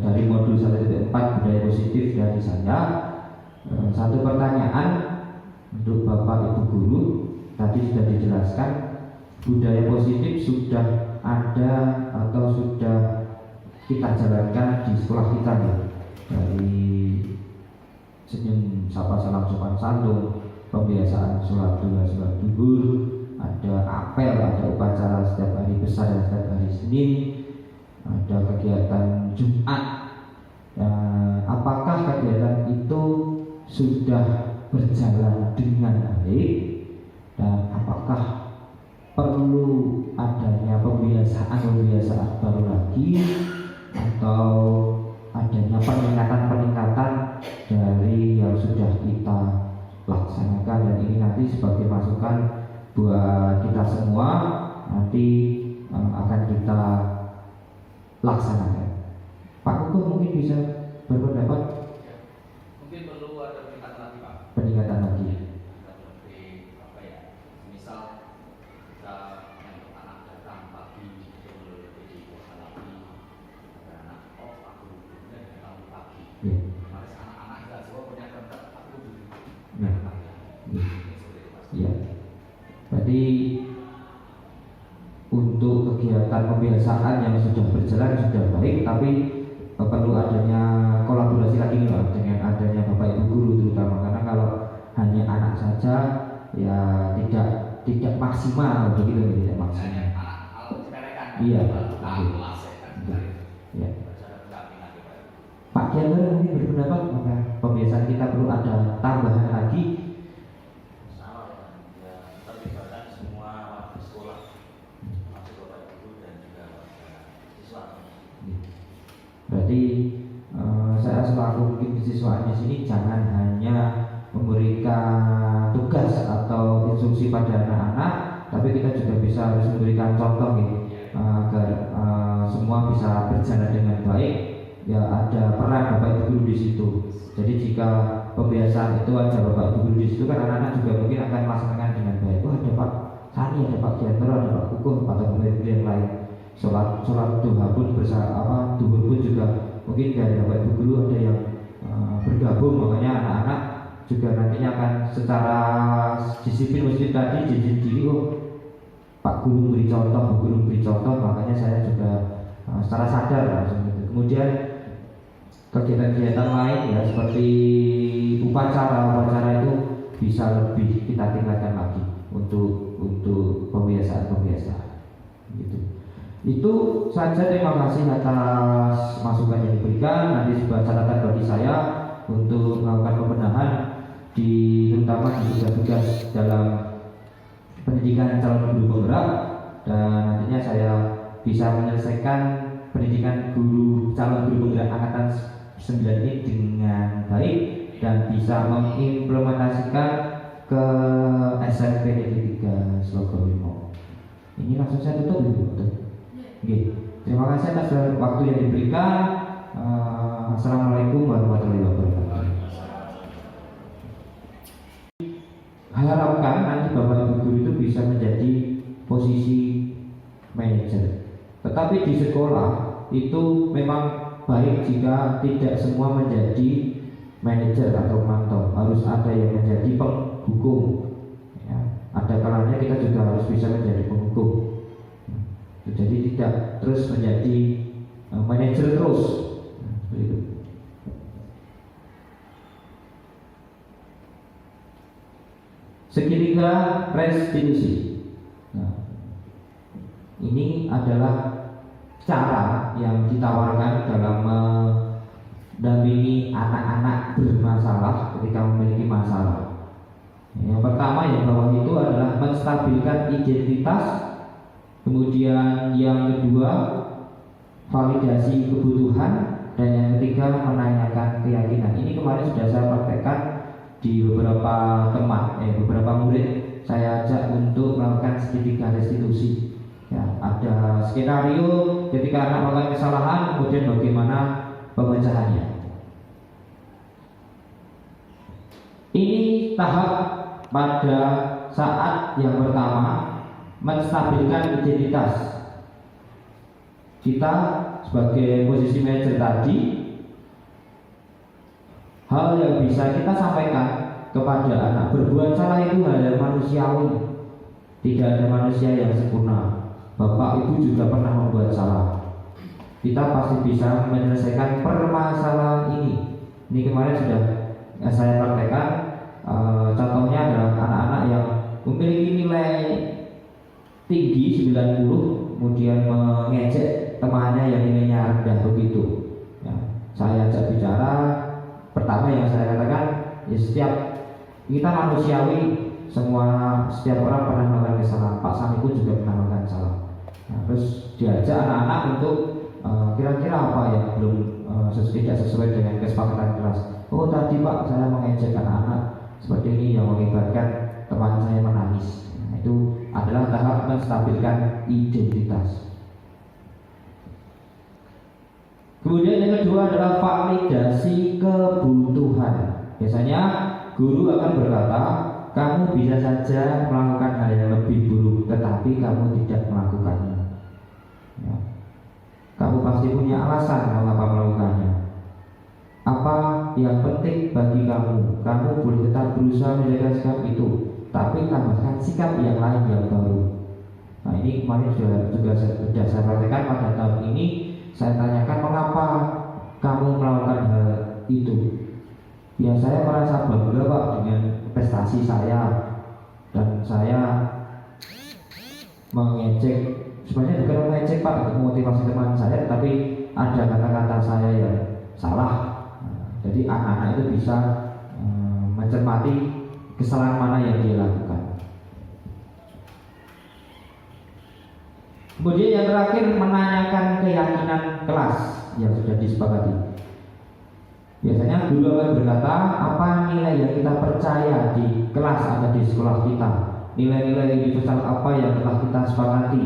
dari modul 1.4 budaya positif dari saya. Satu pertanyaan untuk Bapak Ibu guru, tadi sudah dijelaskan budaya positif sudah ada atau sudah kita jalankan di sekolah kita ya, dari senyum sapa salam sopan santun, pembiasaan sholat duha sholat duhur, ada apel, ada upacara setiap hari besar dan setiap hari Senin, ada kegiatan Jumat. Apakah kegiatan itu sudah berjalan dengan baik, dan apakah perlu adanya pembiasaan baru lagi, atau adanya peningkatan dari yang sudah kita laksanakan? Dan ini nanti sebagai masukan buat kita semua, nanti akan kita laksanakan. Pak Kukuh mungkin bisa berpendapat. Mungkin perlu ada peningkatan lagi Pak. Peningkatan lagi. Lebih apa ya? Misal kita yang anak datang pagi sebelum lebih lagi ada anak, oh aku gurunya datang pagi. Yeah. Mari kebiasaan yang sudah berjalan sudah baik, tapi perlu adanya kolaborasi lagi Pak, dengan adanya Bapak Ibu guru terutama, karena kalau hanya anak saja ya tidak maksimal begitu, tidak maksimal. Iya, ya. Pak Kiander mungkin berpendapat maka pembiasaan kita perlu ada tambahan lagi. Berarti saya selaku mungkin siswa di sini jangan hanya memberikan tugas atau instruksi pada anak-anak, tapi kita juga bisa harus memberikan contoh gitu, agar semua bisa berjalan dengan baik. Ya ada peran Bapak Ibu guru di situ. Jadi jika pembiasaan itu ada Bapak Ibu guru di situ, kan anak-anak juga mungkin akan melaksanakan dengan baik. Oh ada Pak Sani, ada Pak Kiander, ada Pak Kukuh, atau Bapak Ibu yang lain. Sholat duha pun duhur pun juga mungkin dari Bapak Ibu guru ada yang bergabung, makanya anak-anak juga nantinya akan secara disiplin mesti tadi diri Pak guru beri contoh, Bu guru beri contoh, makanya saya juga secara sadar langsung gitu. Kemudian kegiatan-kegiatan lain ya seperti upacara itu bisa lebih kita tingkatkan lagi untuk pembiasaan gitu. Itu saja, terima kasih atas masukan yang diberikan. Nanti sebuah catatan bagi saya untuk melakukan pembenahan terutama di tugas-tugas dalam pendidikan calon guru penggerak, dan nantinya saya bisa menyelesaikan pendidikan calon guru penggerak angkatan 9 ini dengan baik dan bisa mengimplementasikan ke SMP Negeri 3 Slogowimo. Ini langsung saya tutup dulu. Oke. Terima kasih atas waktu yang diberikan. Assalamualaikum warahmatullahi wabarakatuh. Harapkan nanti Bapak Ibu guru itu bisa menjadi posisi manajer. Tetapi di sekolah itu memang baik jika tidak semua menjadi manajer atau mentor, harus ada yang menjadi penghukum. Ya, ada kalanya kita juga harus bisa menjadi penghukum. Jadi tidak terus menjadi manajer terus. Segitiga restitusi. Nah, ini adalah cara yang ditawarkan dalam mendampingi anak-anak bermasalah ketika memiliki masalah. Yang pertama, yang bawah itu adalah menstabilkan identitas. Kemudian yang kedua, validasi kebutuhan. Dan yang ketiga, menanyakan keyakinan. Ini kemarin sudah saya praktekkan di beberapa beberapa murid. Saya ajak untuk melakukan segitiga restitusi. Ya, ada skenario ketika anak melakukan kesalahan, kemudian bagaimana pemecahannya. Ini tahap pada saat yang pertama, menstabilkan identitas. Kita sebagai posisi manajer tadi, hal yang bisa kita sampaikan kepada anak, berbuat salah itu hal yang manusiawi. Tidak ada manusia yang sempurna. Bapak Ibu juga pernah membuat salah. Kita pasti bisa menyelesaikan permasalahan ini. Ini kemarin sudah saya praktekkan. Contohnya adalah anak-anak yang memiliki nilai tinggi 90, kemudian mengejek temannya yang nilainya rendah begitu. Ya, saya ajak bicara. Pertama yang saya katakan, ya setiap kita manusiawi, setiap orang pernah melakukan kesalahan. Pak Sami pun juga pernah melakukan salah. Nah, terus diajak anak-anak untuk kira-kira apa yang belum tidak sesuai dengan kesepakatan kelas. Oh tadi Pak, saya mengejek anak-anak seperti ini yang mengibarkan teman saya menangis. Nah, itu adalah tahap menstabilkan identitas. Kemudian yang kedua adalah validasi kebutuhan. Biasanya guru akan berkata, kamu bisa saja melakukan hal yang lebih buruk, tetapi kamu tidak melakukannya. Ya. Kamu pasti punya alasan mengapa melakukannya. Apa yang penting bagi kamu? Kamu boleh tetap berusaha menjaga sikap itu, tapi tambahkan sikap yang lain yang baru. Nah ini kemarin juga saya praktekkan pada tahun ini. Saya tanyakan mengapa kamu melakukan hal itu. Ya saya merasa bangga Pak dengan prestasi saya, dan saya mengecek, sebenarnya bukan mengecek Pak untuk memotivasi teman saya, tapi ada kata-kata saya yang salah. Jadi anak-anak itu bisa mencermati kesalahan mana yang dia lakukan. Kemudian yang terakhir, menanyakan keyakinan kelas yang sudah disepakati. Biasanya guru akan berkata, apa nilai yang kita percaya di kelas atau di sekolah kita, nilai-nilai universal apa yang telah kita sepakati.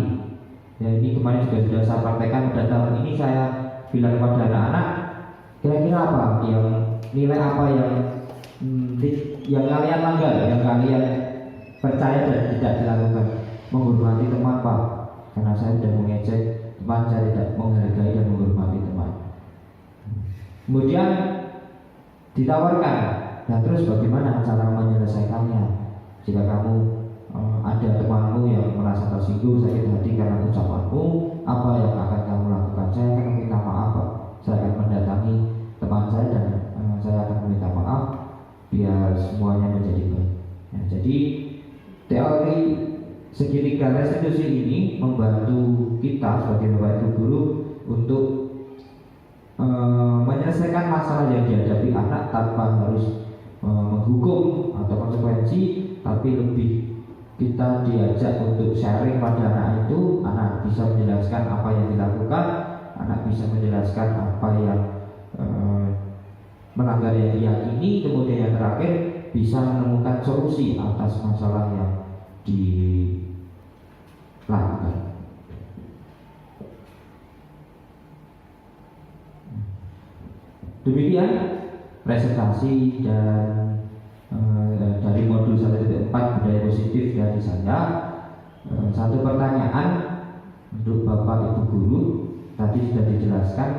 Ya ini kemarin juga sudah saya praktekkan. Pada tahun ini saya bilang kepada anak-anak, kira-kira apa yang nilai apa yang kalian langgar, yang kalian percaya dan tidak dilakukan. Menghormati teman Pak, karena saya tidak mengecek teman, saya tidak menghargai dan menghormati teman. Kemudian ditawarkan, nah terus bagaimana cara menyelesaikannya? Jika kamu ada temanmu yang merasa tersinggung, sakit hati karena ucapanmu, apa yang akan kamu lakukan? Saya akan meminta maaf Pak. Saya akan mendatangi teman saya dan saya akan meminta maaf biar semuanya menjadi baik. Ya, jadi teori segitiga restitusi ini membantu kita sebagai bapak ibu guru untuk menyelesaikan masalah yang dihadapi anak tanpa harus menghukum atau konsekuensi, tapi lebih kita diajak untuk sharing pada anak itu. Anak bisa menjelaskan apa yang dilakukan, anak bisa menjelaskan apa yang melanggar yang diyakini, kemudian yang terakhir bisa menemukan solusi atas masalah yang dilakukan. Demikian presentasi dan dari modul 1.4 budaya positif dari saya. Satu pertanyaan untuk Bapak Ibu guru, tadi sudah dijelaskan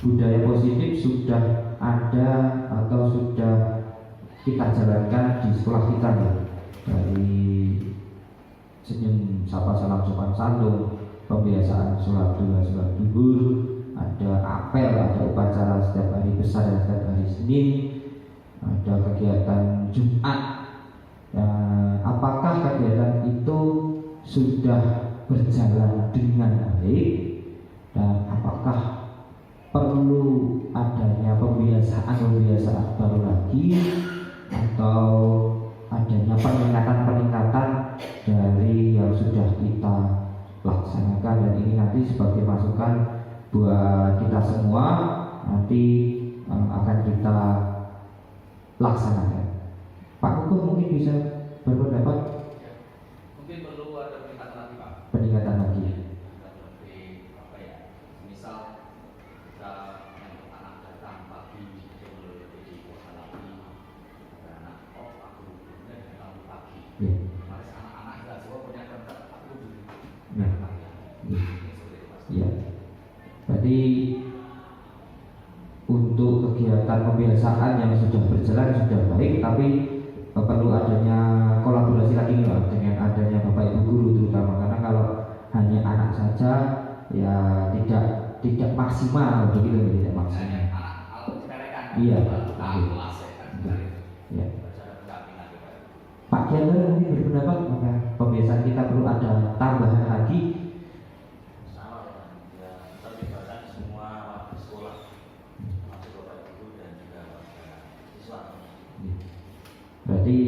budaya positif sudah ada atau sudah kita jalankan di sekolah kita ya, dari senyum sapa salam sopan santun, pembiasaan sholat duha sholat duhur, ada apel, ada upacara setiap hari besar dan setiap hari Senin, ada kegiatan Jumat. Apakah kegiatan itu sudah berjalan dengan baik, dan apakah perlu adanya pembiasaan baru lagi, atau adanya peningkatan dari yang sudah kita laksanakan? Dan ini nanti sebagai masukan buat kita semua, nanti akan kita laksanakan. Pak Kukuh mungkin bisa berpendapat. Mungkin perlu ada peningkatan lagi Pak. Peningkatan lagi. Lebih apa ya? Misal kita yang anak datang pagi sebelum jadi kuasa lagi, ada anak aku kemudian datang pagi. Mari anak-anak kita semua punya kontak aku dulu. Iya. Berarti untuk kegiatan pembiasaan yang sudah berjalan sudah baik, tapi perlu adanya kolaborasi lagi dengan adanya Bapak Ibu guru terutama, karena kalau hanya anak saja ya tidak maksimal begitu, tidak maksimal. Iya. Ya. Pak Dianto mungkin berpendapat maka pembiasaan kita perlu ada tambahan lagi. Berarti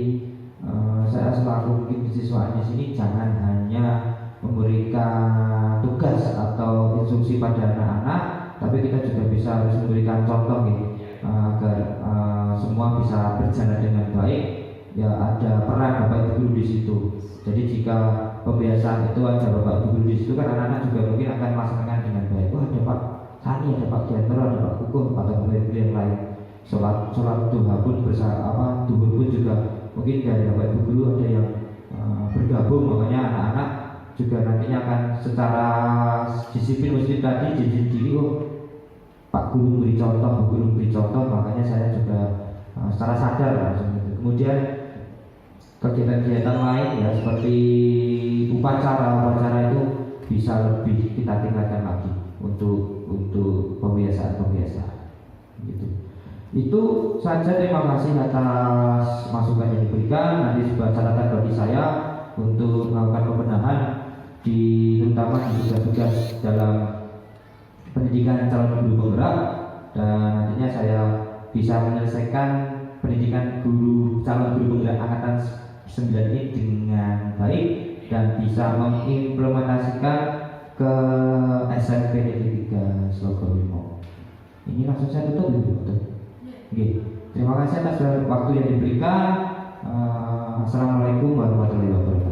saya selaku mungkin siswanya sini jangan hanya memberikan tugas atau instruksi pada anak-anak, tapi kita juga bisa harus memberikan contoh gitu, agar semua bisa berjalan dengan baik. Ya ada peran Bapak Ibu guru di situ. Jadi jika pembiasaan itu ada Bapak Ibu guru di situ, kan anak-anak juga mungkin akan melaksanakan dengan baik. Oh ada Pak Sani, ada Pak Dianto, ada Pak Kukuh, atau Bapak Ibu yang lain. Sholat duha pun bersama duhur pun juga mungkin dari Bapak Ibu guru ada yang bergabung, makanya anak-anak juga nantinya akan secara disiplin muslim tadi jadi diri. Oh Pak guru beri contoh, Bu guru beri contoh, makanya saya juga secara sadar langsung gitu. Kemudian kegiatan-kegiatan lain ya seperti upacara itu bisa lebih kita tingkatkan lagi untuk pembiasaan gitu. Itu saja, terima kasih atas masukan yang diberikan. Nanti sebuah catatan bagi saya untuk melakukan pembenahan terutama di tugas-tugas dalam pendidikan calon guru penggerak, dan nantinya saya bisa menyelesaikan pendidikan calon guru penggerak angkatan 9 ini dengan baik dan bisa mengimplementasikan ke SMP Negeri 3 Slogoimo. Ini langsung saya tutup dulu. Oke. Terima kasih atas waktu yang diberikan. Assalamualaikum warahmatullahi wabarakatuh.